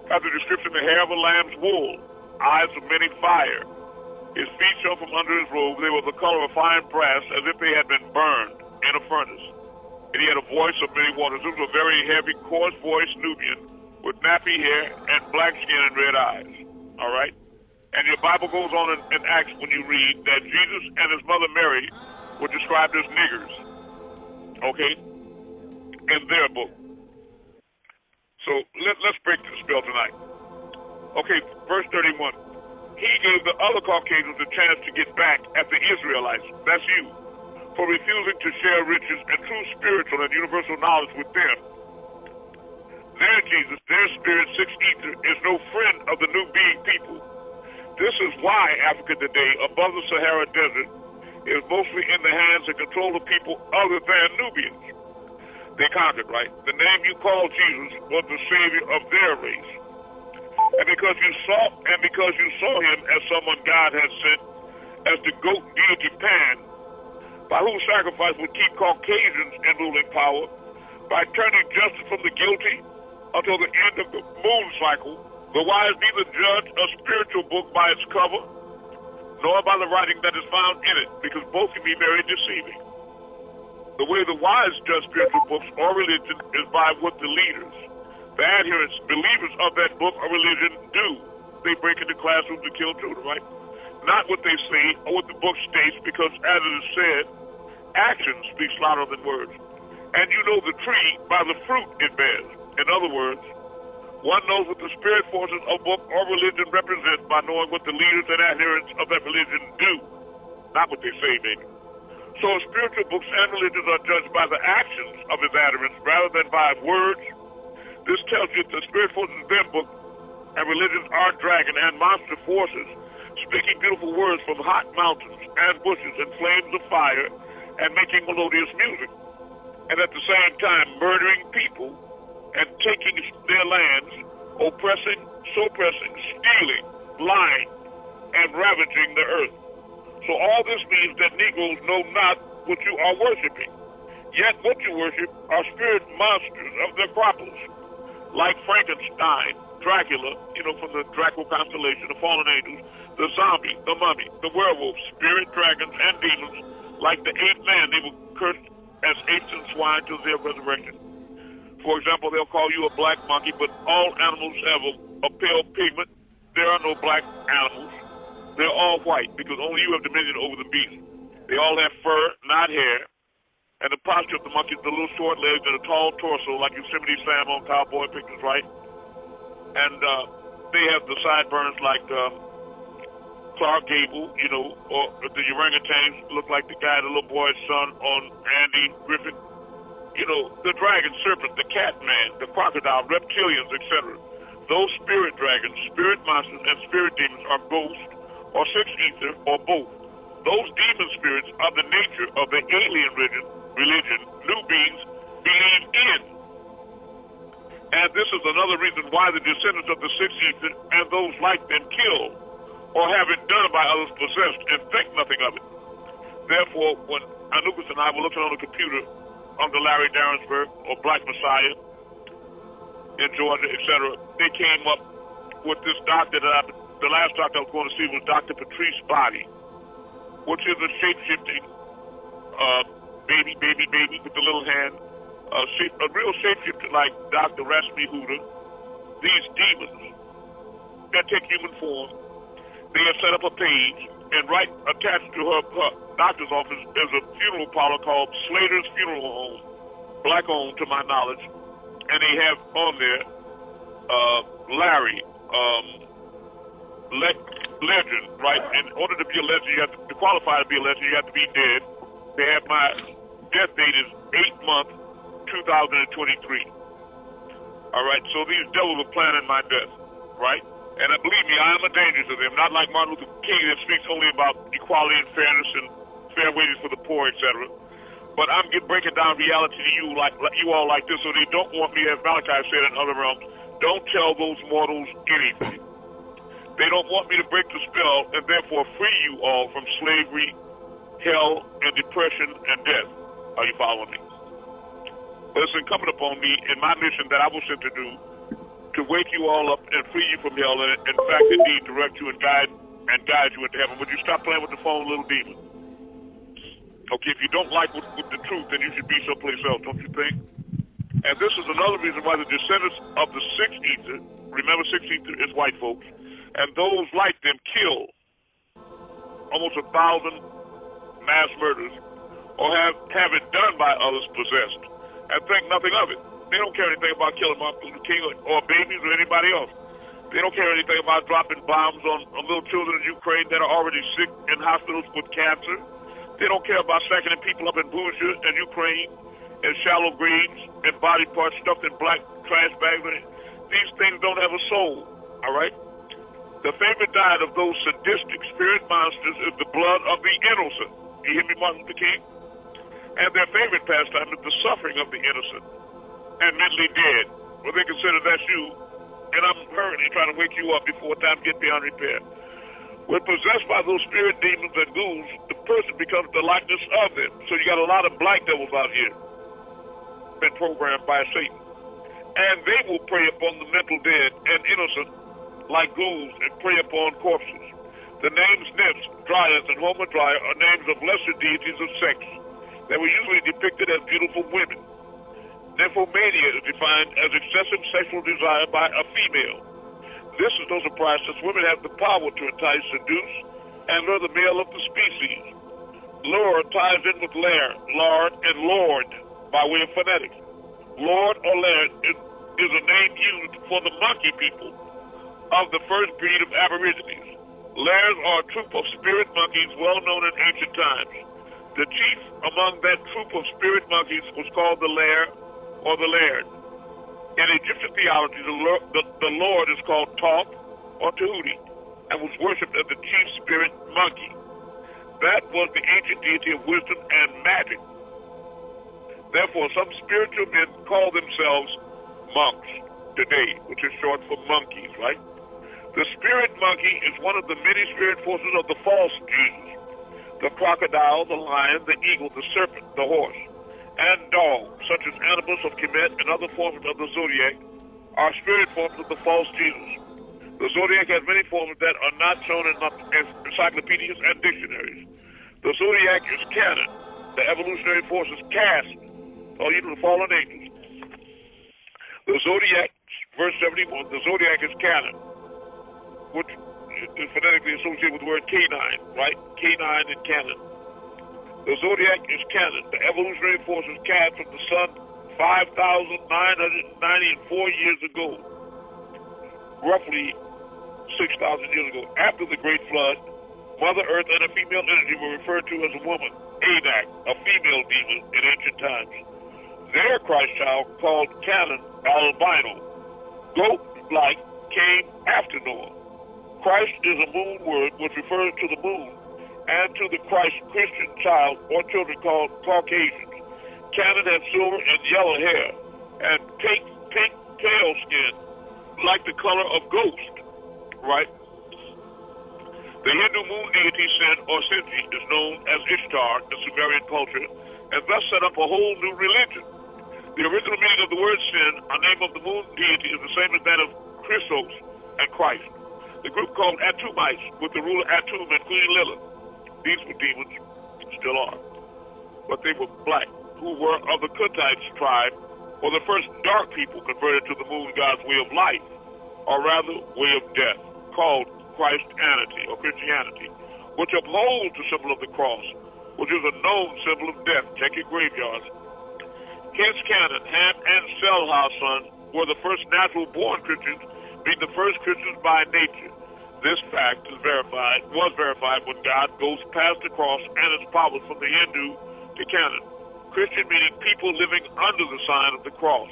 has the description: the hair of a lamb's wool, eyes of many fire, his feet shone from under his robe, they were the color of fine brass, as if they had been burned in a furnace. And he had a voice of many waters. This was a very heavy, coarse-voiced Nubian with nappy hair and black skin and red eyes. All right? And your Bible goes on in Acts when you read that Jesus and his mother Mary were described as niggers. Okay? In their book. So let's break the spell tonight. Okay, verse 31. He gave the other Caucasians a chance to get back at the Israelites. That's you. For refusing to share riches and true spiritual and universal knowledge with them. Their Jesus, their spirit, sixth ether, is no friend of the new being people. This is why Africa today, above the Sahara Desert, is mostly in the hands and control of people other than Nubians. They conquered, right? The name you call Jesus was the savior of their race. And because you saw him as someone God had sent, as the goat deity Pan, by whose sacrifice would keep Caucasians in ruling power, by turning justice from the guilty until the end of the moon cycle, the wise neither judge a spiritual book by its cover, nor by the writing that is found in it, because both can be very deceiving. The way the wise judge spiritual books or religion is by what the leaders, the adherents, believers of that book or religion do. they break into classrooms and kill children, right? Not what they say or what the book states, because as it is said, actions speak louder than words. And you know the tree by the fruit it bears. In other words, one knows what the spirit forces of book or religion represent by knowing what the leaders and adherents of that religion do, not what they say, maybe. So spiritual books and religions are judged by the actions of its adherents rather than by words. This tells you that the spirit forces of their book and religions are dragon and monster forces, speaking beautiful words from hot mountains and bushes and flames of fire and making melodious music. And at the same time murdering people and taking their lands, oppressing, suppressing, stealing, lying, and ravaging the earth. So all this means that Negroes know not what you are worshiping. Yet what you worship are spirit monsters of the Acropolis, like Frankenstein, Dracula, from the Draco constellation, the fallen angels, the zombie, the mummy, the werewolf, spirit dragons, and demons. Like the ape man, they will curse as apes and swine till their resurrection. For example, they'll call you a black monkey, but all animals have a pale pigment. There are no black animals. They're all white, because only you have dominion over the beast. They all have fur, not hair. And the posture of the monkey is the little short legs and a tall torso, like Yosemite Sam on cowboy pictures, right? And they have the sideburns like Clark Gable, or the orangutans look like the guy, the little boy's son on Andy Griffith. The dragon, serpent, the cat man, the crocodile, reptilians, etc. Those spirit dragons, spirit monsters, and spirit demons are ghosts, or six ether, or both. Those demon spirits are the nature of the alien religion new beings believe in. And this is another reason why the descendants of the six ether and those like them kill, or have it done by others possessed, and think nothing of it. Therefore, when Anukas and I were looking on the computer under Larry Darrensburg, or Black Messiah in Georgia, etc., they came up with this doctor the last doctor I was going to see was Dr. Patrice Body, which is a shape-shifting baby with the little hand, a real shapeshifter like Dr. Rasmi Huda. These demons that take human form, they have set up a page, and right attached to her doctor's office is a funeral parlor called Slater's Funeral Home, black-owned to my knowledge, and they have on there Larry, legend, right? In order to be a legend, you have to qualify to be a legend, you have to be dead. They have my death date is 8/2023. All right, so these devils are planning my death, right? And believe me, I am a danger to them, not like Martin Luther King that speaks only about equality and fairness and fair wages for the poor, etc. But I'm breaking down reality to you like you all like this, so they don't want me, as Malachi said in other realms, don't tell those mortals anything. They don't want me to break the spell and therefore free you all from slavery, hell, and depression and death. Are you following me? But it's incumbent upon me in my mission that I was sent to do to wake you all up and free you from hell, and in fact, indeed, direct you and guide you into heaven. Would you stop playing with the phone, little demon? Okay, if you don't like with the truth, then you should be someplace else, don't you think? And this is another reason why the descendants of the six ether, remember six ether is white folks, and those like them kill almost 1,000 mass murders, or have it done by others possessed, and think nothing of it. They don't care anything about killing Martin Luther King or babies or anybody else. They don't care anything about dropping bombs on little children in Ukraine that are already sick in hospitals with cancer. They don't care about sacking people up in Bucha and Ukraine in shallow graves and body parts stuffed in black trash bags. These things don't have a soul, all right? The favorite diet of those sadistic spirit monsters is the blood of the innocent. You hear me, Martin Luther King? And their favorite pastime is the suffering of the innocent and mentally dead. Well, they consider that's you, and I'm hurrying trying to wake you up before time get beyond repair. When possessed by those spirit demons and ghouls, the person becomes the likeness of them. So you got a lot of black devils out here been programmed by Satan. And they will prey upon the mental dead and innocent like ghouls and prey upon corpses. The names nymphs, dryads, and homadrya are names of lesser deities of sex that were usually depicted as beautiful women. Nymphomania is defined as excessive sexual desire by a female. This is no surprise since women have the power to entice, seduce, and lure the male of the species. Lure ties in with lair, lard, and lord by way of phonetics. Lord or laird is a name used for the monkey people of the first breed of aborigines. Lairs are a troop of spirit monkeys well known in ancient times. The chief among that troop of spirit monkeys was called the lair or the laird. In Egyptian theology, the Lord is called Thoth or Tahuti and was worshipped as the chief spirit monkey. That was the ancient deity of wisdom and magic. Therefore, some spiritual men call themselves monks today, which is short for monkeys, right? The spirit monkey is one of the many spirit forces of the false Jesus. The crocodile, the lion, the eagle, the serpent, the horse, and dog, such as Anubis of Kemet and other forms of the zodiac, are spirit forms of the false Jesus. The zodiac has many forms that are not shown in encyclopedias and dictionaries. The zodiac is canon. The evolutionary force is caste, or even the fallen angels. The zodiac, verse 71, the zodiac is canon, which is phonetically associated with the word canine, right? Canine and canon. The zodiac is canon. The evolutionary force is cast from the sun 5,994 years ago, roughly 6,000 years ago. After the Great Flood, Mother Earth and a female energy were referred to as a woman, Anak, a female demon in ancient times. Their Christ child, called Canon, albino, goat-like, came after Noah. Christ is a moon word which refers to the moon and to the Christ Christian child or children called Caucasians. Canon has silver and yellow hair and pink pale skin like the color of ghost, right? The Hindu moon deity Sin or Sinji is known as Ishtar in Sumerian culture and thus set up a whole new religion. The original meaning of the word Sin, a name of the moon deity, is the same as that of Christos and Christ. The group called Atumites, with the ruler Atum and Queen Lilith. These were demons, still are, but they were black, who were of the Kuthites tribe, or the first dark people converted to the moon god's way of life, or rather, way of death, called Christianity or Christianity, which upholds the symbol of the cross, which is a known symbol of death. Check your graveyards. Hence, Canon, Ham, and Selha, son, were the first natural-born Christians, being the first Christians by nature. This fact was verified when God goes past the cross and its powers from the Hindu to Canon. Christian meaning people living under the sign of the cross,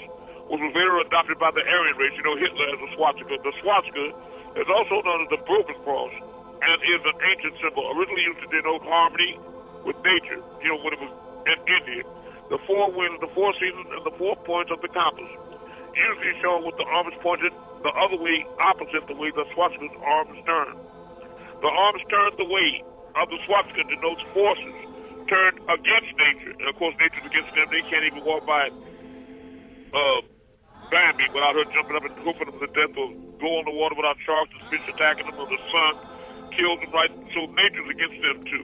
which was later adopted by the Aryan race. You know, Hitler has a swastika. The swastika is also known as the broken cross and is an ancient symbol originally used to denote harmony with nature, you know, when it was in India. The four winds, the four seasons, and the 4 points of the compass, usually shown with the arms pointed the other way, opposite the way the swastika's arms turn. The arms turned the way of the swastika denotes forces turned against nature. And of course, nature's against them. They can't even walk by Bambi without her jumping up and hoofing them to death, or go on the water without sharks and fish attacking them, or the sun kills them, right? So nature's against them too.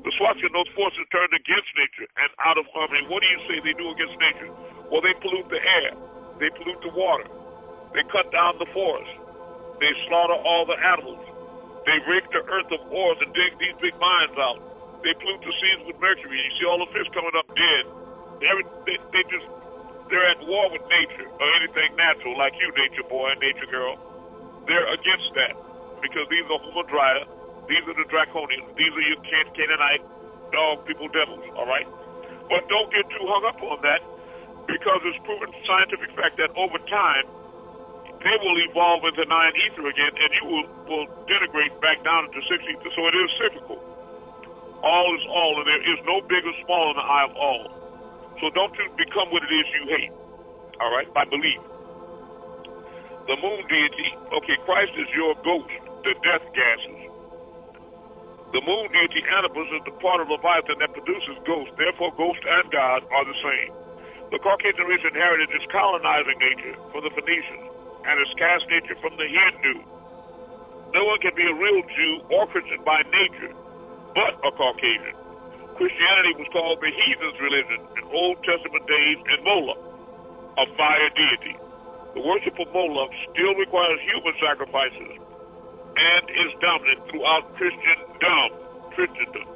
The swastika notes forces turned against nature and out of harmony. What do you say they do against nature? Well, they pollute the air. They pollute the water. They cut down the forest. They slaughter all the animals. They rake the earth of ores and dig these big mines out. They pollute the seas with mercury. You see all the fish coming up dead. They're at war with nature or anything natural, like you, nature boy and nature girl. They're against that because these are homo-dryas. These are the draconians. These are your Canaanite dog people devils, all right? But don't get too hung up on that because it's proven scientific fact that over time, they will evolve into 9 ether again, and you will disintegrate back down into 6 ether. So it is cyclical. All is all, and there is no big or small in the eye of all. So don't you become what it is you hate, all right, by belief. The moon deity, okay, Christ is your ghost, the death gases. The moon deity Anubis is the part of Leviathan that produces ghosts. Therefore, ghost and God are the same. The Caucasian race inherited its colonizing nature from the Phoenicians and its caste nature from the Hindu. No one can be a real Jew or Christian by nature, but a Caucasian. Christianity was called the heathen's religion in Old Testament days, and Mola, a fire deity. The worship of Moloch still requires human sacrifices and is dominant throughout Christendom.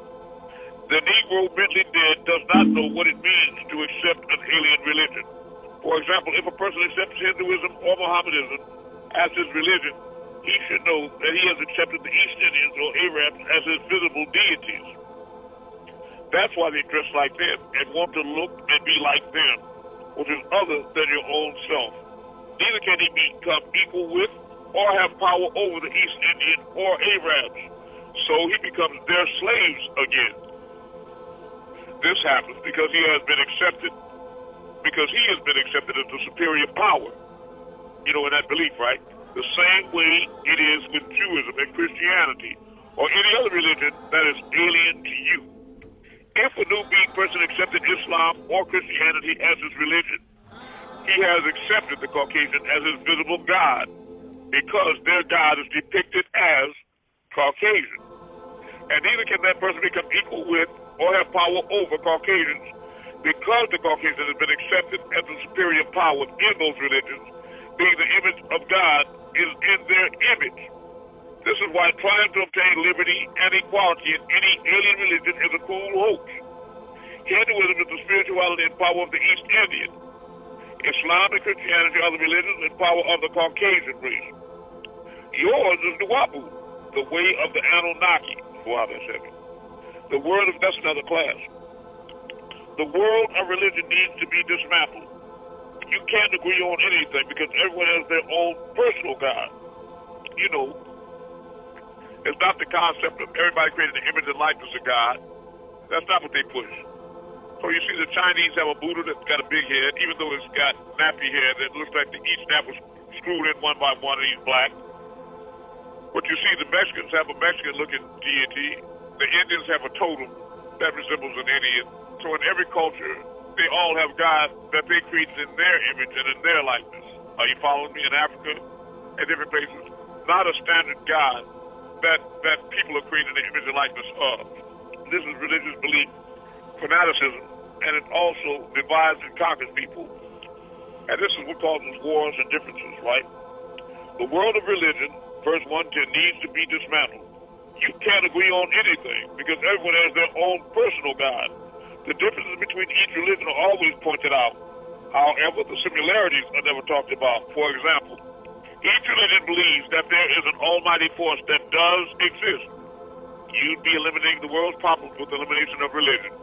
The Negro mentally dead does not know what it means to accept an alien religion. For example, if a person accepts Hinduism or Mohammedanism as his religion, he should know that he has accepted the East Indians or Arabs as his visible deities. That's why they dress like them and want to look and be like them, which is other than your own self. Neither can he become equal with or have power over the East Indian or Arabs, so he becomes their slaves again. This happens because he has been accepted as the superior power. You know, in that belief, right? The same way it is with Judaism and Christianity or any other religion that is alien to you. If a new-being person accepted Islam or Christianity as his religion, he has accepted the Caucasian as his visible God because their God is depicted as Caucasian. And neither can that person become equal with or have power over Caucasians because the Caucasian has been accepted as the superior power in those religions, being the image of God is in their image. This is why trying to obtain liberty and equality in any alien religion is a cool hoax. Hinduism is the spirituality and power of the East Indian. Islam and Christianity are the religions and power of the Caucasian race. Yours is the Wapu, the way of the Anunnaki. Wow, that's heavy. The world of that's another class. The world of religion needs to be dismantled. You can't agree on anything because everyone has their own personal God. You know, it's not the concept of everybody creating the image and likeness of God. That's not what they push. So you see the Chinese have a Buddha that's got a big head, even though it's got nappy hair that looks like each nap was screwed in one by one and he's black. But you see the Mexicans have a Mexican-looking deity. The Indians have a totem that resembles an Indian. So in every culture, they all have gods that they created in their image and in their likeness. Are you following me? In Africa and different places, not a standard God that people are creating the image and likeness of. This is religious belief, fanaticism, and it also divides and conquers people. And this is what causes wars and differences, right? The world of religion, verse 110, needs to be dismantled. You can't agree on anything because everyone has their own personal God. The differences between each religion are always pointed out. However, the similarities are never talked about. For example, each religion believes that there is an almighty force that does exist. You'd be eliminating the world's problems with the elimination of religion.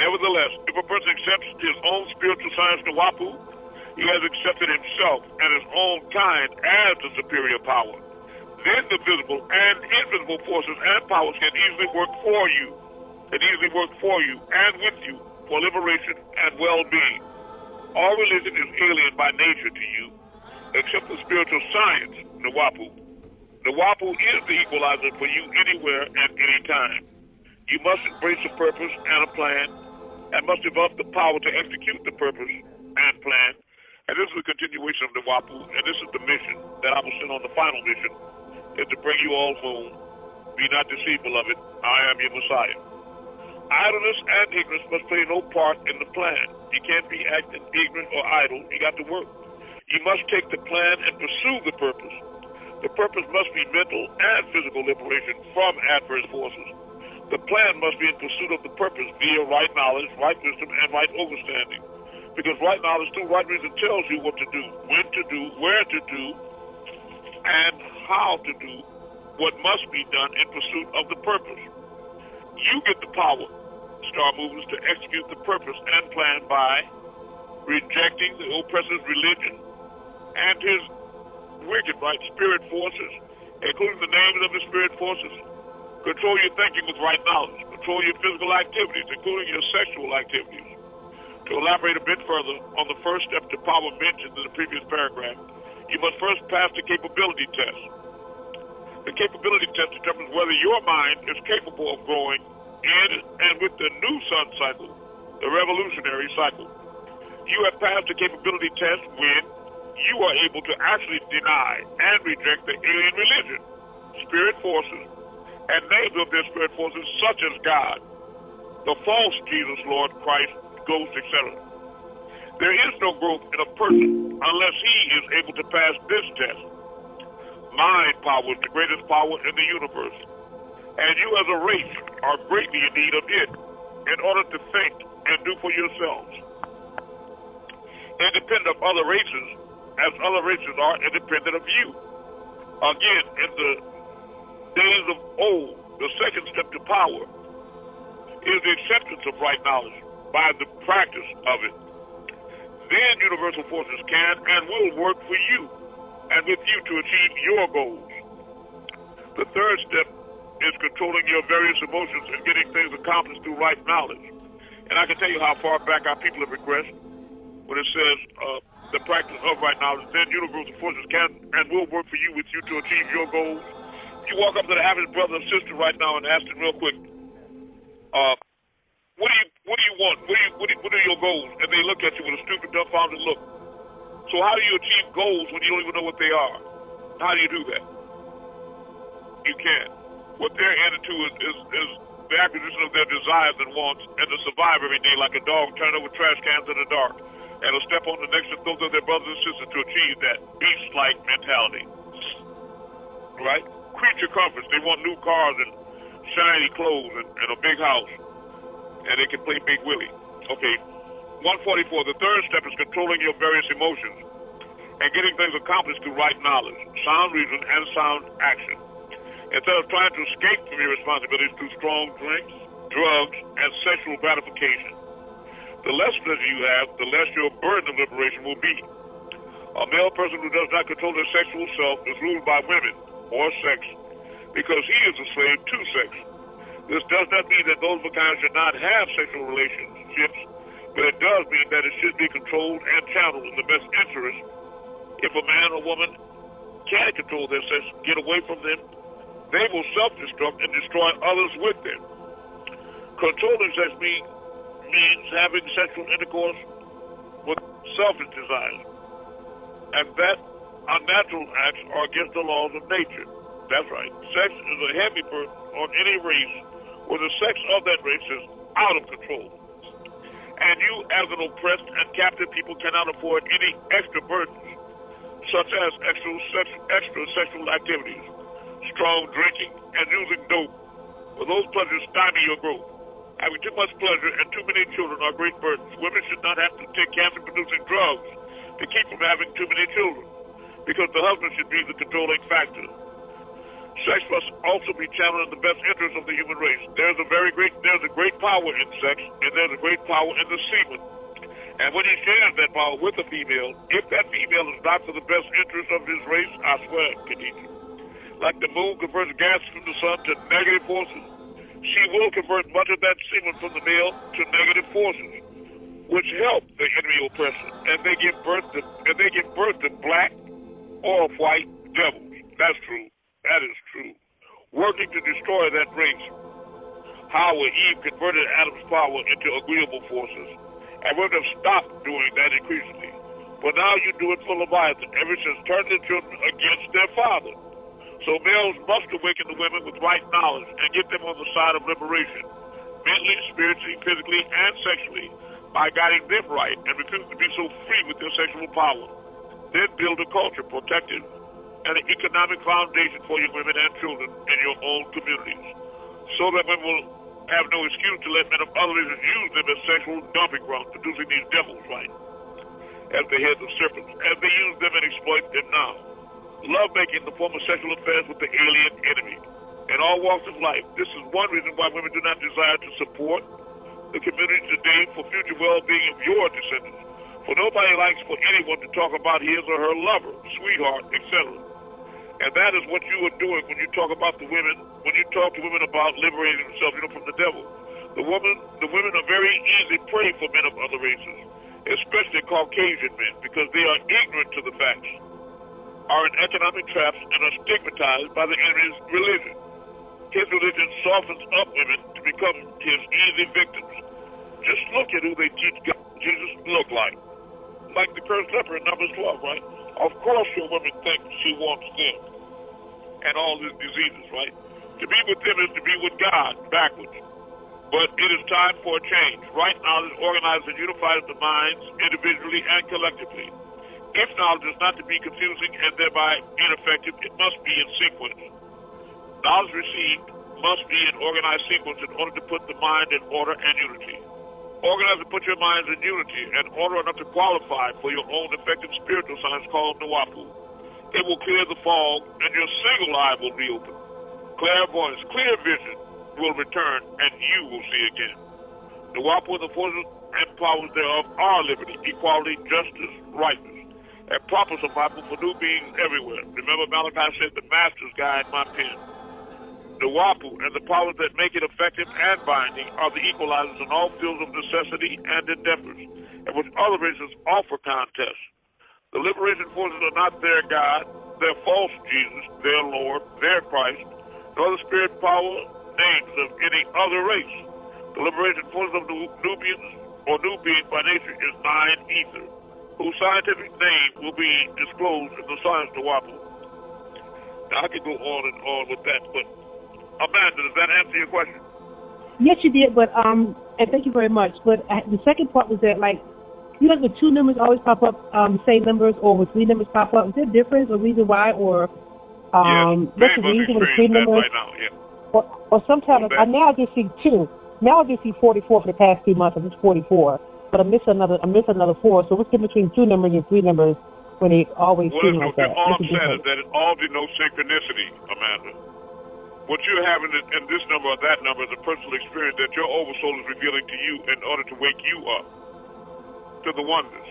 Nevertheless, if a person accepts his own spiritual science, the Wapu, he has accepted himself and his own kind as the superior power. Then the visible and invisible forces and powers can easily work for you, and with you for liberation and well-being. All religion is alien by nature to you, except the spiritual science, the Wapu. The Wapu is the equalizer for you anywhere and any time. You must embrace a purpose and a plan, and must develop the power to execute the purpose and plan. And this is a continuation of the Wapu, and this is the mission that I will send on the final mission, is to bring you all home. Be not deceived, beloved. I am your Messiah. Idleness and ignorance must play no part in the plan. You can't be acting ignorant or idle. You got to work. You must take the plan and pursue the purpose. The purpose must be mental and physical liberation from adverse forces. The plan must be in pursuit of the purpose via right knowledge, right wisdom, and right understanding. Because right knowledge through right reason tells you what to do, when to do, where to do, and how to do what must be done in pursuit of the purpose. You get the power, star movers, to execute the purpose and plan by rejecting the oppressor's religion and his wicked, right, spirit forces, including the names of the spirit forces. Control your thinking with right knowledge. Control your physical activities, including your sexual activities. To elaborate a bit further on the first step to power mentioned in the previous paragraph, you must first pass the capability test. The capability test determines whether your mind is capable of growing in and with the new sun cycle, the revolutionary cycle. You have passed the capability test when you are able to actually deny and reject the alien religion, spirit forces, and names of their spirit forces such as God, the false Jesus, Lord, Christ, Ghost, etc. There is no growth in a person unless he is able to pass this test. Mind power is the greatest power in the universe. And you as a race are greatly in need of it in order to think and do for yourselves. Independent of other races, as other races are independent of you. Again, in the days of old, the second step to power is the acceptance of right knowledge by the practice of it. Then universal forces can and will work for you and with you to achieve your goals. The third step is controlling your various emotions and getting things accomplished through right knowledge. And I can tell you how far back our people have regressed when it says the practice of right knowledge. Then universal forces can and will work for you with you to achieve your goals. You walk up to the average brother or sister right now and ask them real quick, what do you want? What are your goals? And they look at you with a stupid, dumbfounded look. So how do you achieve goals when you don't even know what they are? How do you do that? You can't. What they're headed to is the acquisition of their desires and wants, and to survive every day like a dog turn over trash cans in the dark, and to step on the necks and throats of their brothers and sisters to achieve that beast-like mentality. Right? Creature comforts. They want new cars and shiny clothes and a big house, and they can play Big Willie. Okay, 144. The third step is controlling your various emotions and getting things accomplished through right knowledge, sound reason, and sound action. Instead of trying to escape from your responsibilities through strong drinks, drugs, and sexual gratification. The less pleasure you have, the less your burden of liberation will be. A male person who does not control their sexual self is ruled by women or sex because he is a slave to sex. This does not mean that those of a kind should not have sexual relationships, but it does mean that it should be controlled and channeled in the best interest. If a man or woman can't control their sex, get away from them, they will self-destruct and destroy others with them. Controlling sex means having sexual intercourse with selfish desires, and that unnatural acts are against the laws of nature. That's right. Sex is a heavy burden on any race where the sex of that race is out of control. And you, as an oppressed and captive people, cannot afford any extra burdens, such as extra sexual activities, strong drinking, and using dope. For those pleasures stymie your growth. Having too much pleasure and too many children are great burdens. Women should not have to take cancer-producing drugs to keep from having too many children, because the husband should be the controlling factor. Sex must also be channeled in the best interest of the human race. There's a great power in sex, and there's a great power in the semen. And when he shares that power with a female, if that female is not for the best interest of his race, I swear, Khadija, like the moon converts gas from the sun to negative forces, she will convert much of that semen from the male to negative forces, which help the enemy oppressor, and they give birth to black or white devils. That's true. That is true. Working to destroy that race. How Eve converted Adam's power into agreeable forces, and would have stopped doing that increasingly. But now you do it for Leviathan, ever since turning the children against their father. So males must awaken the women with right knowledge and get them on the side of liberation, mentally, spiritually, physically, and sexually, by guiding them right and refusing to be so free with their sexual power. Then build a culture, protective, and an economic foundation for your women and children in your own communities, so that women will have no excuse to let men of other races use them as sexual dumping grounds, producing these devils, right, as the heads of serpents, as they use them and exploit them now. Love-making, the form of sexual affairs with the alien enemy. In all walks of life, this is one reason why women do not desire to support the community today for future well-being of your descendants. For nobody likes for anyone to talk about his or her lover, sweetheart, etc. And that is what you are doing when you talk about the women, when you talk to women about liberating themselves, from the devil. The women are very easy prey for men of other races, especially Caucasian men, because they are ignorant to the facts, are in economic traps, and are stigmatized by the enemy's religion. His religion softens up women to become his easy victims. Just look at who they teach Jesus look like the cursed leper in Numbers 12, right? Of course your woman thinks she wants them and all these diseases, right? To be with them is to be with God, backwards. But it is time for a change. Right knowledge organizes and unifies the minds individually and collectively. If knowledge is not to be confusing and thereby ineffective, it must be in sequence. Knowledge received must be in organized sequence in order to put the mind in order and unity. Organize and put your minds in unity and order enough to qualify for your own effective spiritual science called Nawapu. It will clear the fog and your single eye will be open. Clairvoyance, clear vision will return and you will see again. Nawapu and the forces and powers thereof are liberty, equality, justice, rightness, and proper survival for new beings everywhere. Remember Malachi said, the master's guide my pen. Nawapu and the powers that make it effective and binding are the equalizers in all fields of necessity and endeavors, and which other races offer contests. The liberation forces are not their God, their false Jesus, their Lord, their Christ, nor the spirit power names of any other race. The liberation forces of Nubians or new beings by nature is Nine Ether, whose scientific name will be disclosed in the science Nawapu. Now I could go on and on with that, but Amanda, does that answer your question? Yes, you did, but and thank you very much. But the second part was that, like, you know, with two numbers always pop up the same numbers, or with three numbers pop up. Is there a difference or reason why, or what's the reason with three numbers? Right now, yeah. Or sometimes now I just see two. Now I just see 44 for the past 3 months. I'm just 44, but I miss another 4. So what's the difference between two numbers and three numbers when they always seem like that? All I'm saying is that it all denotes synchronicity, Amanda. What you're having in this number or that number is a personal experience that your oversoul is revealing to you in order to wake you up to the wonders.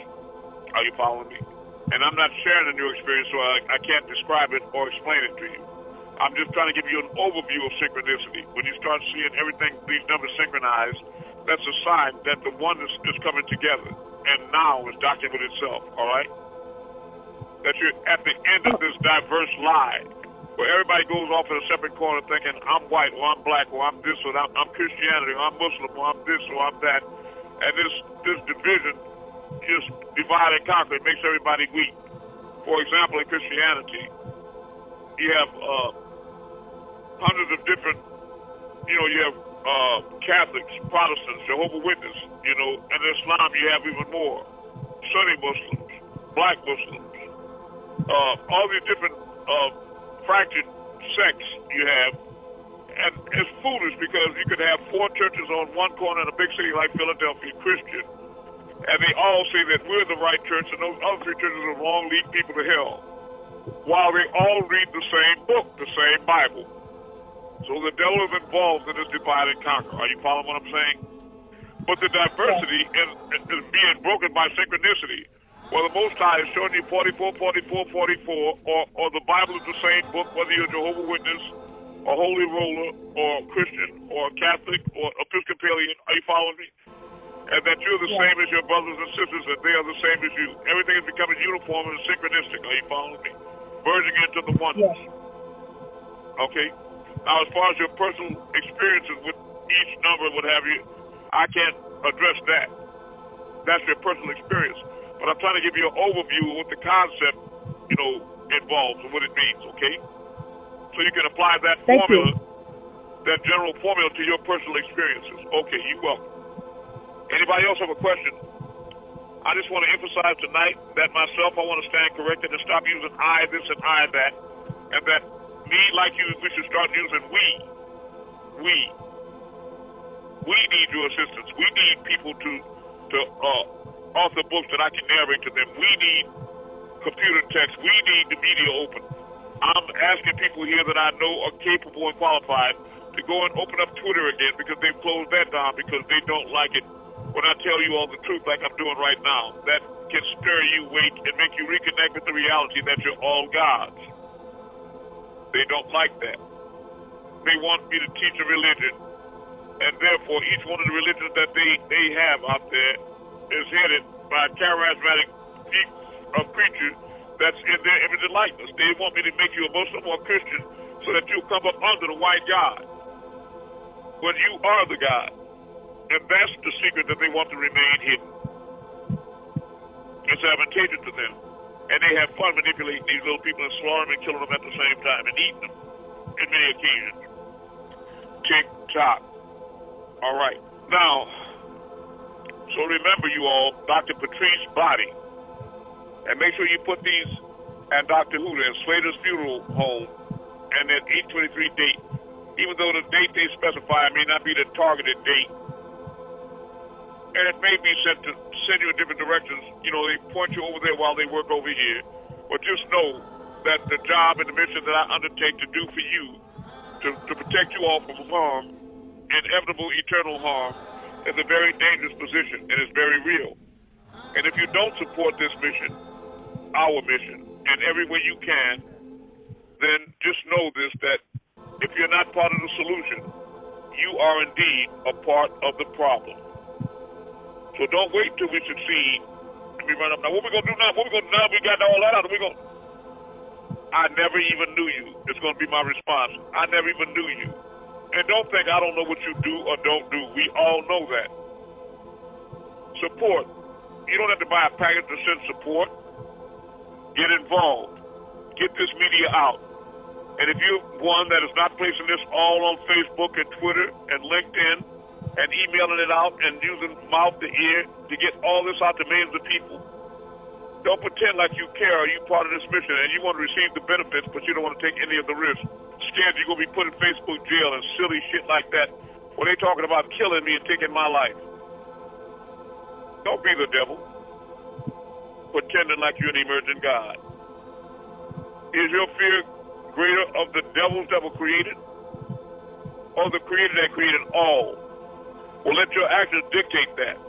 Are you following me? And I'm not sharing a new experience, so I can't describe it or explain it to you. I'm just trying to give you an overview of synchronicity. When you start seeing everything, these numbers synchronized, that's a sign that the oneness is coming together. And now is documented itself, all right? That you're at the end of this diverse lie, where everybody goes off in a separate corner thinking, I'm white, or I'm black, or I'm this, or I'm Christianity, or I'm Muslim, or I'm this, or I'm that. And this division just divide and conquer. It makes everybody weak. For example, in Christianity, you have hundreds of different, you have Catholics, Protestants, Jehovah's Witness, and in Islam you have even more. Sunni Muslims, black Muslims, all these different fractured sects you have. And it's foolish because you could have 4 churches on one corner in a big city like Philadelphia, Christian, and they all say that we're the right church, and those other 3 churches are wrong, lead people to hell, while they all read the same book, the same Bible. So the devil is involved in this divide and conquer. Are you following what I'm saying? But the diversity is being broken by synchronicity. Well, the Most High is showing you 44, 44, 44, or the Bible is the same book, whether you're a Jehovah's Witness, or Holy Roller, or Christian, or Catholic, or Episcopalian. Are you following me? And that you're the same as your brothers and sisters, and they are the same as you. Everything is becoming uniform and synchronistic. Are you following me? Merging into the oneness. Okay? Now, as far as your personal experiences with each number, what have you, I can't address that. That's your personal experience. But I'm trying to give you an overview of what the concept, involves and what it means, okay? So you can apply that formula, that general formula to your personal experiences. Okay, you're welcome. Anybody else have a question? I just want to emphasize tonight that myself, I want to stand corrected and stop using I this and I that, and that me, like you, we should start using we. We need your assistance. We need people to author books that I can narrate to them. We need computer text. We need the media open. I'm asking people here that I know are capable and qualified to go and open up Twitter again because they've closed that down because they don't like it when I tell you all the truth like I'm doing right now. That can stir you, wake, and make you reconnect with the reality that you're all gods. They don't like that. They want me to teach a religion, and therefore each one of the religions that they have out there is headed by a charismatic preacher that's in their image and likeness. They want me to make you a Muslim or a Christian so that you come up under the white God when you are the God. And that's the secret that they want to remain hidden. It's advantageous to them. And they have fun manipulating these little people and slaughtering and killing them at the same time and eating them in many occasions. Tick-tock. All right. Now, so remember you all, Dr. Patrice Body, and make sure you put these at Dr. Hooter and Slater's Funeral Home and that 8/23 date. Even though the date they specify may not be the targeted date, and it may be sent to send you in different directions. You know, they point you over there while they work over here. But just know that the job and the mission that I undertake to do for you, to protect you all from harm, inevitable eternal harm, is a very dangerous position and it's very real. And if you don't support this mission, our mission, in every way you can, then just know this, that if you're not part of the solution, you are indeed a part of the problem. So don't wait till we succeed and we run up. Now, what we going to do now? What we going to do now? We got all that out. I never even knew you. It's going to be my response. I never even knew you. And don't think I don't know what you do or don't do. We all know that. Support. You don't have to buy a package to send support. Get involved. Get this media out. And if you're one that is not placing this all on Facebook and Twitter and LinkedIn and emailing it out and using mouth to ear to get all this out to millions of people, don't pretend like you care or you're part of this mission and you want to receive the benefits, but you don't want to take any of the risks. Scared you're going to be put in Facebook jail and silly shit like that when they talking about killing me and taking my life. Don't be the devil, pretending like you're an emergent God. Is your fear greater of the devils that were created or the creator that created all? Well, let your actions dictate that.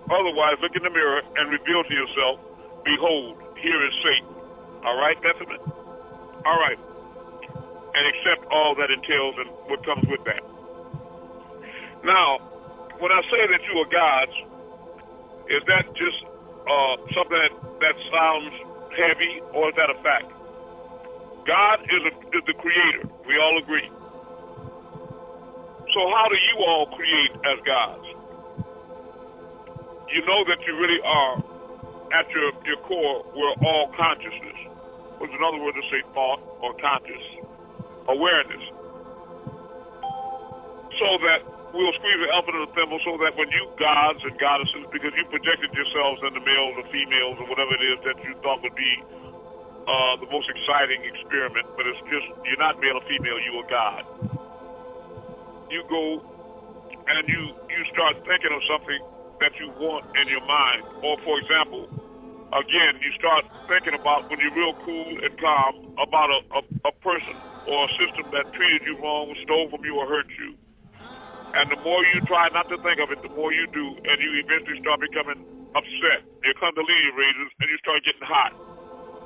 Otherwise, look in the mirror and reveal to yourself, behold, here is Satan. All right, Bethlehem? All right. And accept all that entails and what comes with that. Now, when I say that you are gods, is that just something that sounds heavy, or is that a fact? God is the creator. We all agree. So how do you all create as gods? You know that you really are, at your core, we're all consciousness, which in other words to say thought or conscious awareness. So that we'll squeeze the elephant in the thimble so that when you gods and goddesses, because you projected yourselves into males or females or whatever it is that you thought would be the most exciting experiment, but it's just, you're not male or female, you are God. You go and you start thinking of something that you want in your mind. Or, for example, again, you start thinking about, when you're real cool and calm, about a person or a system that treated you wrong, stole from you, or hurt you. And the more you try not to think of it, the more you do, and you eventually start becoming upset. Your kundalini raises, and you start getting hot,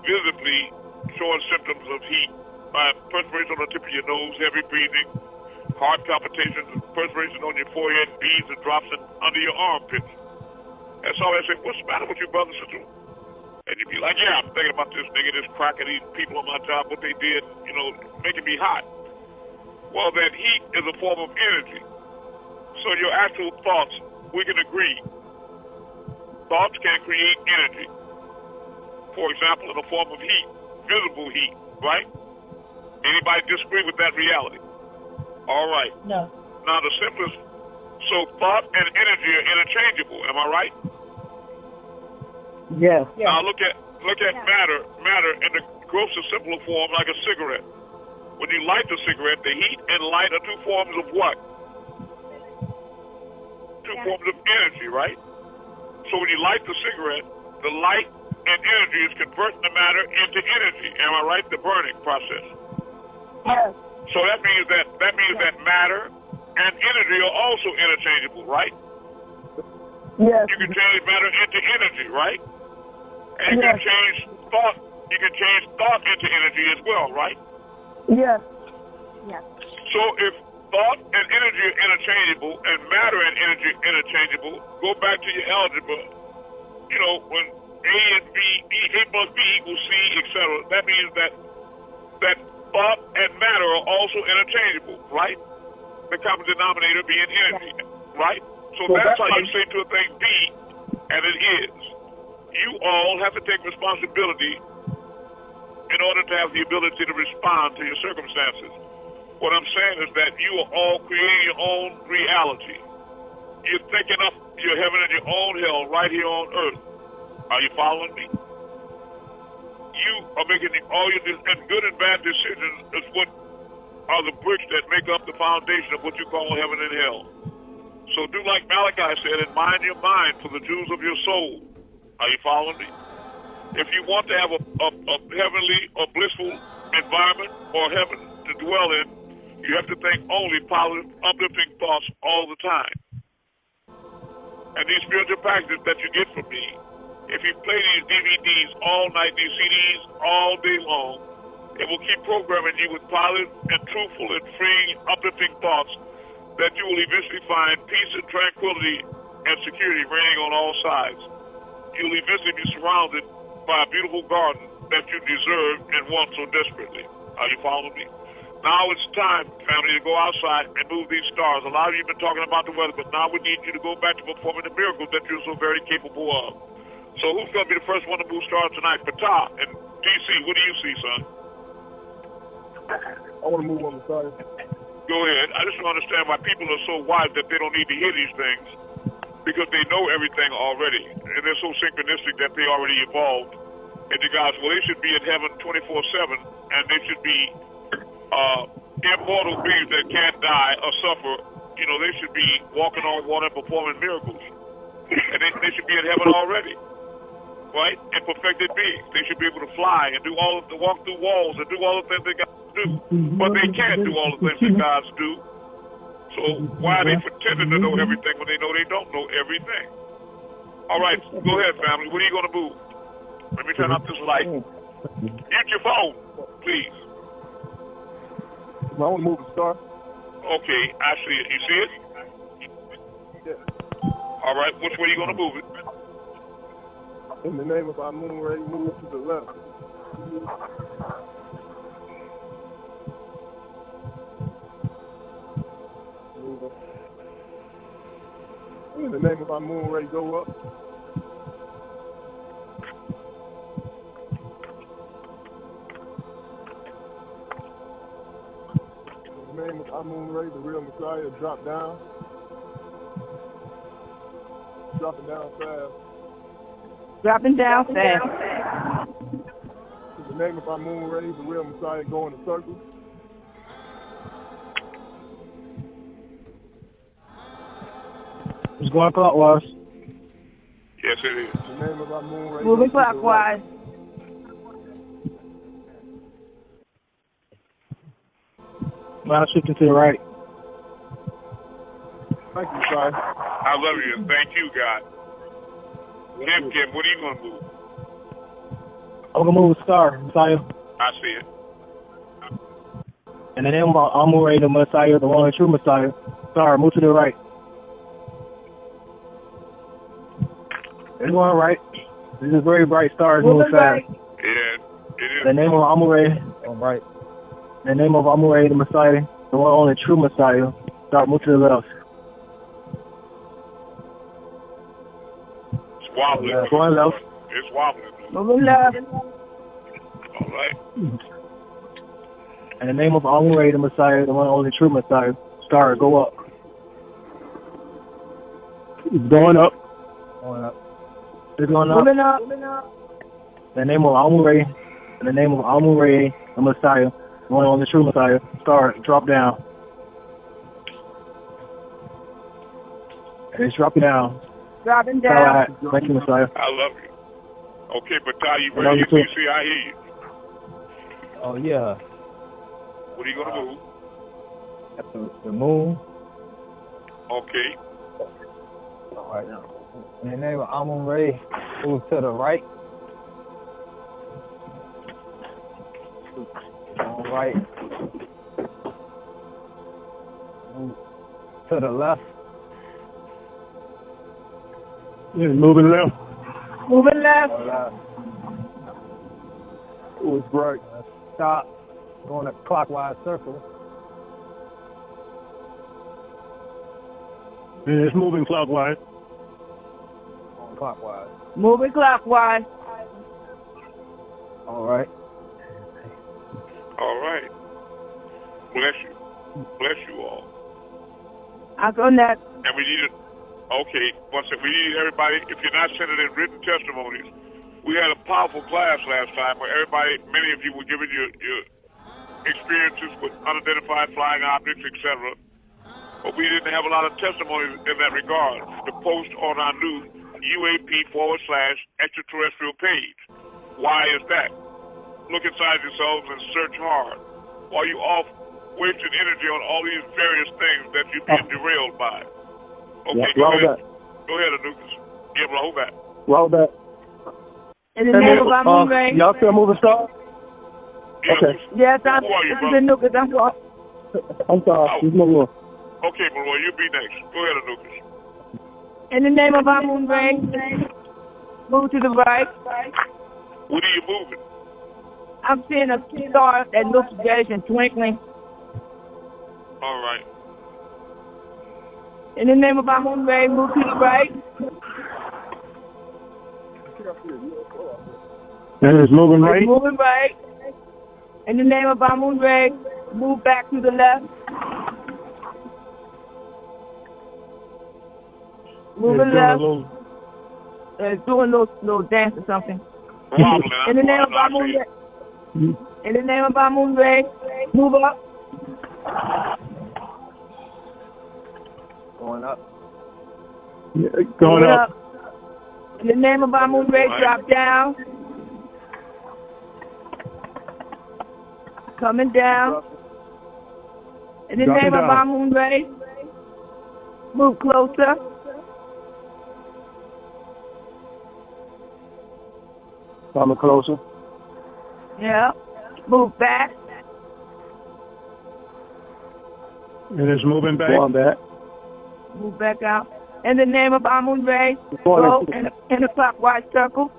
visibly showing symptoms of heat. Perspiration on the tip of your nose, heavy breathing, heart palpitations, perspiration on your forehead, beads and drops under your armpits. And so I say, what's the matter with you, brother, sister? And you'd be like, yeah, I'm thinking about this nigga, this cracker, these people on my job, what they did, making me hot. Well, that heat is a form of energy. So your actual thoughts, we can agree, thoughts can create energy. For example, in the form of heat, visible heat, right? Anybody disagree with that reality? All right. No. Now the simplest, so thought and energy are interchangeable, am I right? Yes. Now look at matter in the grossest simpler form, like a cigarette. When you light the cigarette, the heat and light are two forms of what? Two forms of energy, right? So when you light the cigarette, the light and energy is converting the matter into energy. Am I right? The burning process. Yes. So that means that matter and energy are also interchangeable, right? Yes. You can change matter into energy, right? And you can change thought. You can change thought into energy as well, right? Yes. Yes. So if thought and energy are interchangeable and matter and energy are interchangeable, go back to your algebra. When A and B, A plus B equals C, etc. That means that thought and matter are also interchangeable, right? The common denominator being energy, right? So that's how you say to a thing be, and it is. You all have to take responsibility in order to have the ability to respond to your circumstances. What I'm saying is that you are all creating your own reality. you're thinking up your heaven and your own hell right here on earth. Are you following me? You are making all your and good and bad decisions is what are the bricks that make up the foundation of what you call heaven and hell. So do like Malachi said, and mind your mind for the jewels of your soul. Are you following me? If you want to have a heavenly or blissful environment or heaven to dwell in, you have to think only positive, uplifting thoughts all the time. And these spiritual packages that you get from me, if you play these DVDs all night, these CDs all day long, it will keep programming you with positive and truthful and freeing, uplifting thoughts that you will eventually find peace and tranquility and security reigning on all sides. You will eventually be surrounded by a beautiful garden that you deserve and want so desperately. Are you following me? Now it's time, family, to go outside and move these stars. A lot of you have been talking about the weather, but now we need you to go back to performing the miracles that you're so very capable of. So who's going to be the first one to move stars tonight? Patah and DC, what do you see, son? I want to move on the side. Go ahead. I just don't understand why people are so wise that they don't need to hear these things because they know everything already. And they're so synchronistic that they already evolved into gods. Well, they should be in heaven 24/7, and they should be immortal beings that can't die or suffer. You know, they should be walking on water and performing miracles. And they should be in heaven already, right? And perfected beings. They should be able to fly and do all of the walk through walls and do all the things that God do. But they can't do all the things that God do. So why are they pretending to know everything when they know they don't know everything? All right, go ahead, family. What are you going to move? Let me turn off this light. Use your phone, please. I want to move the star. Okay, I see it. You see it? Yeah. All right, which way are you going to move it? In the name of AMUN-RAYAY, move to the left. In the name of AMUN-RAYAY, go up. In the name of AMUN-RAYAY, the real Messiah, drop down. Dropping down fast. Dropping down fast. In the name of AMUN-RAYAY, the real Messiah, go in a circle. It's going clockwise. Yes, it is. In the name of AMUN-RAYAY, Moving clockwise. Now shifting to the right. Thank you, Messiah. I love you, and thank you, God. Kim, what are you going to move? I'm going to move a star, Messiah. I see it. And the name of AMUN-RAYAY, the Messiah, the one and true Messiah. Star, move to the right. It's going right. This is very bright stars moving fast. Yeah, it is. The name of AMUN-RAYAY, all right. The name of AMUN-RAYAY, the Messiah, the one only true Messiah. Start, move to the left. It's wobbling. Going left. It's wobbling. Moving left. All right. In the name of AMUN-RAYAY, the Messiah, the one only true Messiah. Start, go up. It's going up. Going up. It's going up. Moving up. Moving up. In the name of AMUN-RAYAY, in the name of AMUN-RAYAY, the Messiah, the one only true Messiah. Start, drop down. And it's dropping down. Dropping down. Thank you, Messiah. I love you. Okay, Patah, you ready? DC, I hear you. Oh, yeah. What are you going to move? That's the moon. Okay. All right, now. In the name of AMUN-RAYAY, move to the right. All right. Move to the left. Yeah, moving left. Moving left. Oh, it's bright. Stop. Going a clockwise circle. Yeah, it's moving clockwise. Going clockwise. Moving clockwise. All right. All right. Bless you. Bless you all. I'll go next. And we need Okay, once we need everybody, if you're not sending in written testimonies, we had a powerful class last time where many of you were giving your experiences with unidentified flying objects, etc. But we didn't have a lot of testimonies in that regard to post on our new UAP/extraterrestrial page. Why is that? Look inside yourselves and search hard. While you off wasting energy on all these various things that you're being derailed by. Okay, go ahead. Go ahead, Anukas. Yeah, roll back. Roll back. In the name of AMUN-RAYAY. Y'all still moving star? Yeah, Okay. Yes, I'm Who are you, the brother? Nukas. I'm sorry. He's moving. Okay, Malloy, you be next. Go ahead, Anukas. In the name of AMUN-RAYAY. Move to the right. What are you moving? I'm seeing a star that looks reddish and twinkling. All right. In the name of AMUN-RAYAY, move to the right. And it's moving right. It's moving right. In the name of AMUN-RAYAY, move back to the left. Moving left. It's doing a little dance or something. In the name of AMUN-RAYAY. In the name of AMUN-RAYAY, move up. Going up. Yeah, going up. In the name of AMUN-RAYAY, drop down. Coming down. In the name of AMUN-RAYAY, move closer. Coming closer. Yeah. Move back. And it's moving back. Going back. Move back out. In the name of AMUN-RAYAY, go in a clockwise circle.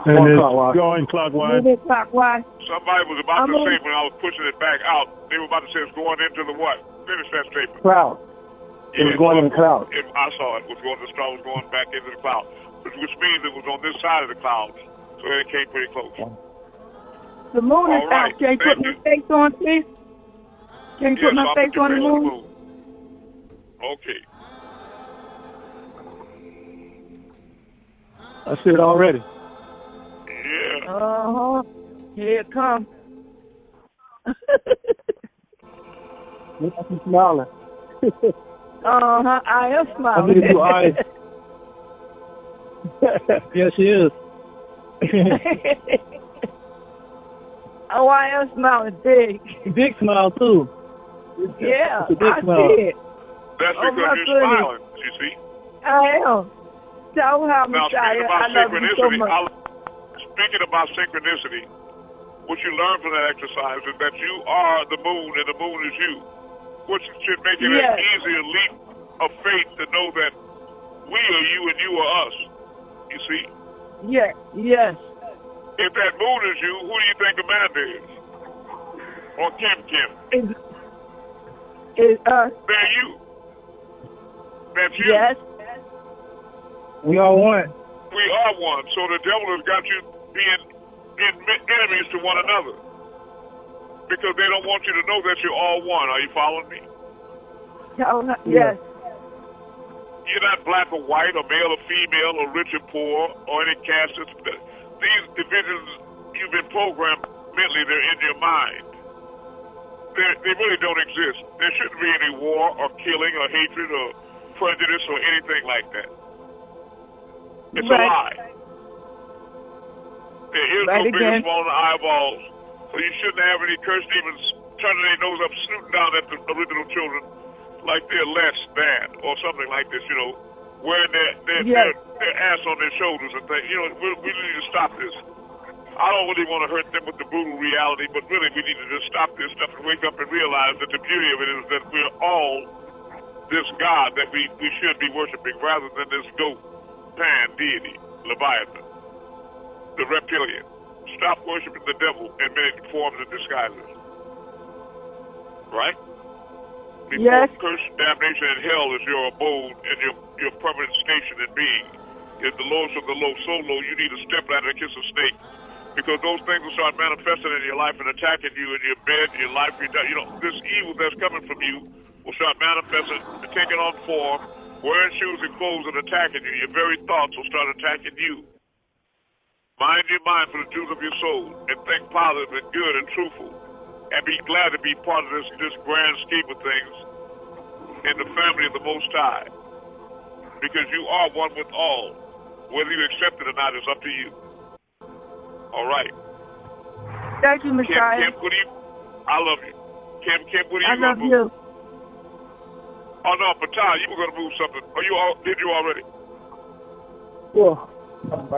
And it's going clockwise. Moving clockwise. Somebody was about to say when I was pushing it back out, they were about to say it's going into the what? Finish that statement. Cloud. It was going in the cloud. I saw it. The star was going back into the cloud, which means it was on this side of the clouds, so it came pretty close. The moon is out. Can you put my face on, please? Can you put my face on the moon? Okay. I see it already. Yeah. Uh-huh. Here it comes. Look like he's smiling. Uh-huh. I am smiling. Look at your eyes. Yes, she is. Oh, I am smiling big. Big smile, too. Yeah, it's a big I smile. see it. That's because you're smiling, you see. I am. Tell how Now, Messiah, I love you so much. Speaking about synchronicity, what you learn from that exercise is that you are the moon and the moon is you, which should make it an easier leap of faith to know that we are you and you are us, you see? Yes, yes. If that moon is you, who do you think Amanda is? Or Kim? Is us. They're you. That's you. Yes. We are one. We are one. So the devil has got you being enemies to one another. Because they don't want you to know that you're all one. Are you following me? Yes. You're not black or white or male or female or rich or poor or any caste. These divisions, you've been programmed mentally, they're in your mind. They really don't exist. There shouldn't be any war or killing or hatred or prejudice or anything like that. It's a lie. There is no bigger, smaller than eyeballs. So you shouldn't have any cursed demons turning their nose up, snooting down at the original children like they're less than or something like this, you know, wearing their ass on their shoulders and things. You know, we need to stop this. I don't really want to hurt them with the brutal reality, but really we need to just stop this stuff and wake up and realize that the beauty of it is that we're all this God that we should be worshiping rather than this goat, Pan, deity, Leviathan, the reptilian. Stop worshiping the devil in many forms and disguises. Right? Before curse, damnation, and hell is your abode and your permanent station and being. If the lowest of the low so low, you need to step out and kiss a snake Because those things will start manifesting in your life and attacking you in your bed, your life, this evil that's coming from you will start manifesting, taking on form, wearing shoes and clothes and attacking you. Your very thoughts will start attacking you. Mind your mind for the jewels of your soul and think positive and good and truthful and be glad to be part of this grand scheme of things in the family of the Most High. Because you are one with all. Whether you accept it or not is up to you. All right. Thank you, Messiah. Kim, what do you? I love you. Kim, what do you? I love you. Oh no, Patai, you were going to move something. Did you already? Well,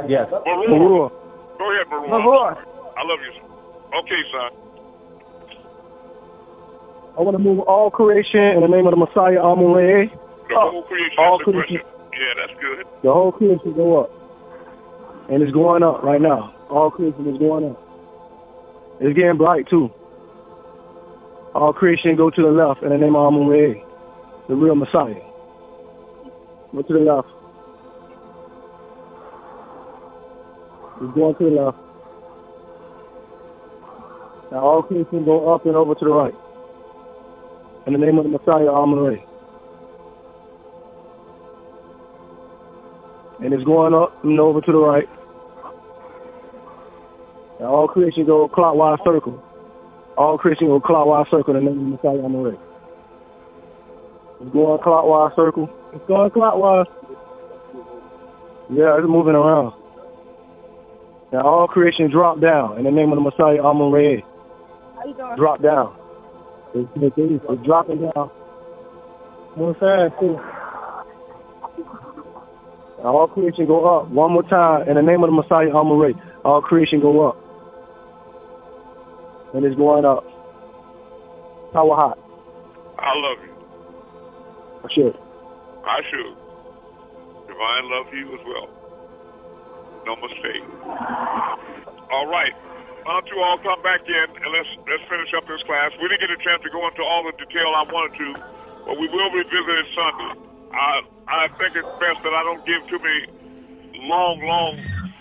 yes. Marua. Go ahead, Marua. Marua. I love you. Okay, son. I want to move all creation in the name of the Messiah, AMUN-RAYAY. The whole creation. All That's creation. Yeah, that's good. The whole creation go up. And it's going up right now. All creation is going up. It's getting bright too. All creation go to the left in the name of AMUN-RAYAY, the real Messiah. Go to the left. It's going to the left. Now all creation go up and over to the right. In the name of the Messiah, AMUN-RAYAY. And it's going up and over to the right. Now all creation go clockwise circle. All creation go clockwise circle in the name of the Messiah, AMUN-RAYAY. It's going clockwise circle. It's going clockwise. Yeah, it's moving around. Now all creation drop down in the name of the Messiah, AMUN-RAYAY. How you doing? Drop down. It's dropping down. More fast too. Now all creation go up one more time in the name of the Messiah, AMUN-RAYAY. All creation go up. And it's going up. Power hot. I love you. I should. I should. Divine love you as well. No mistake. All right. Why don't you all come back in and let's finish up this class. We didn't get a chance to go into all the detail I wanted to, but we will revisit it Sunday. I think it's best that I don't give too many long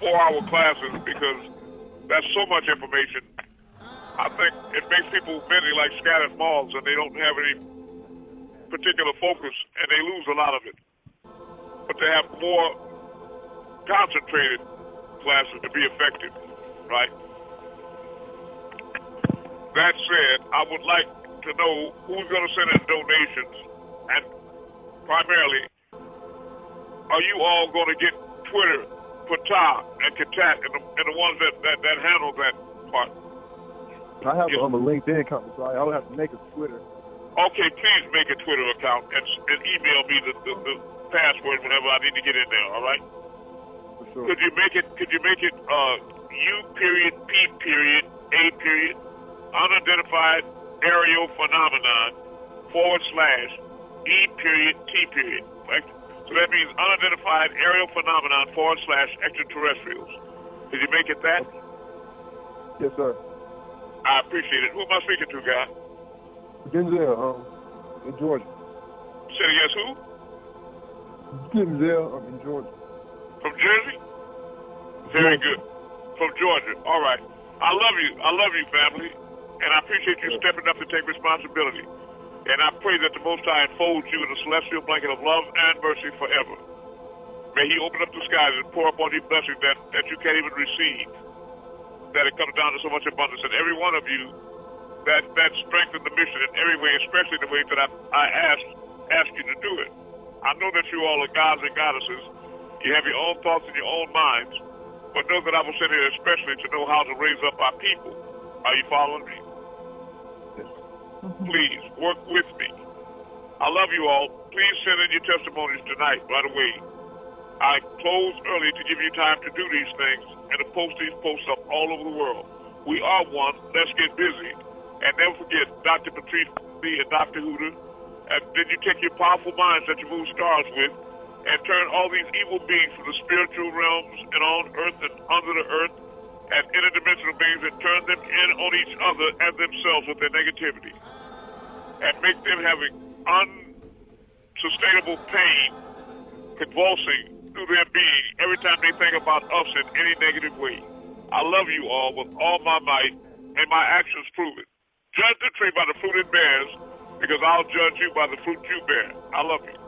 4-hour classes because that's so much information. I think it makes people mentally like scattered malls and they don't have any particular focus and they lose a lot of it. But to have more concentrated classes to be effective, right? That said, I would like to know who's going to send in donations and primarily, are you all going to get Twitter, Pata, and Katat, and the ones that handle that part? I have a LinkedIn account, so I don't have to make a Twitter. Okay, please make a Twitter account and email me the password whenever I need to get in there. All right? For sure. Could you make it U.P.A. unidentified aerial phenomenon /E.T. Right? So that means unidentified aerial phenomenon / extraterrestrials. Did you make it that? Yes, sir. I appreciate it. Who am I speaking to, guy? Denzel, in Georgia. Say yes, who? Denzel, in Georgia. From Jersey? Very good. From Georgia. All right. I love you, family. And I appreciate you stepping up to take responsibility. And I pray that the Most High enfolds you in a celestial blanket of love and mercy forever. May He open up the skies and pour upon you blessings that you can't even receive. That it comes down to so much abundance. And every one of you that strengthen the mission in every way, especially the way that I ask you to do it. I know that you all are gods and goddesses. You have your own thoughts and your own minds. But know that I will send here especially to know how to raise up our people. Are you following me? Please, work with me. I love you all. Please send in your testimonies tonight, right away. I closed early to give you time to do these things and to post these posts up all over the world. We are one. Let's get busy. And never forget Dr. Patrice and Dr. Huda. And then you take your powerful minds that you move stars with and turn all these evil beings from the spiritual realms and on earth and under the earth and interdimensional beings and turn them in on each other and themselves with their negativity. And make them having unsustainable pain convulsing through their being every time they think about us in any negative way. I love you all with all my might, and my actions prove it. Judge the tree by the fruit it bears, because I'll judge you by the fruit you bear. I love you.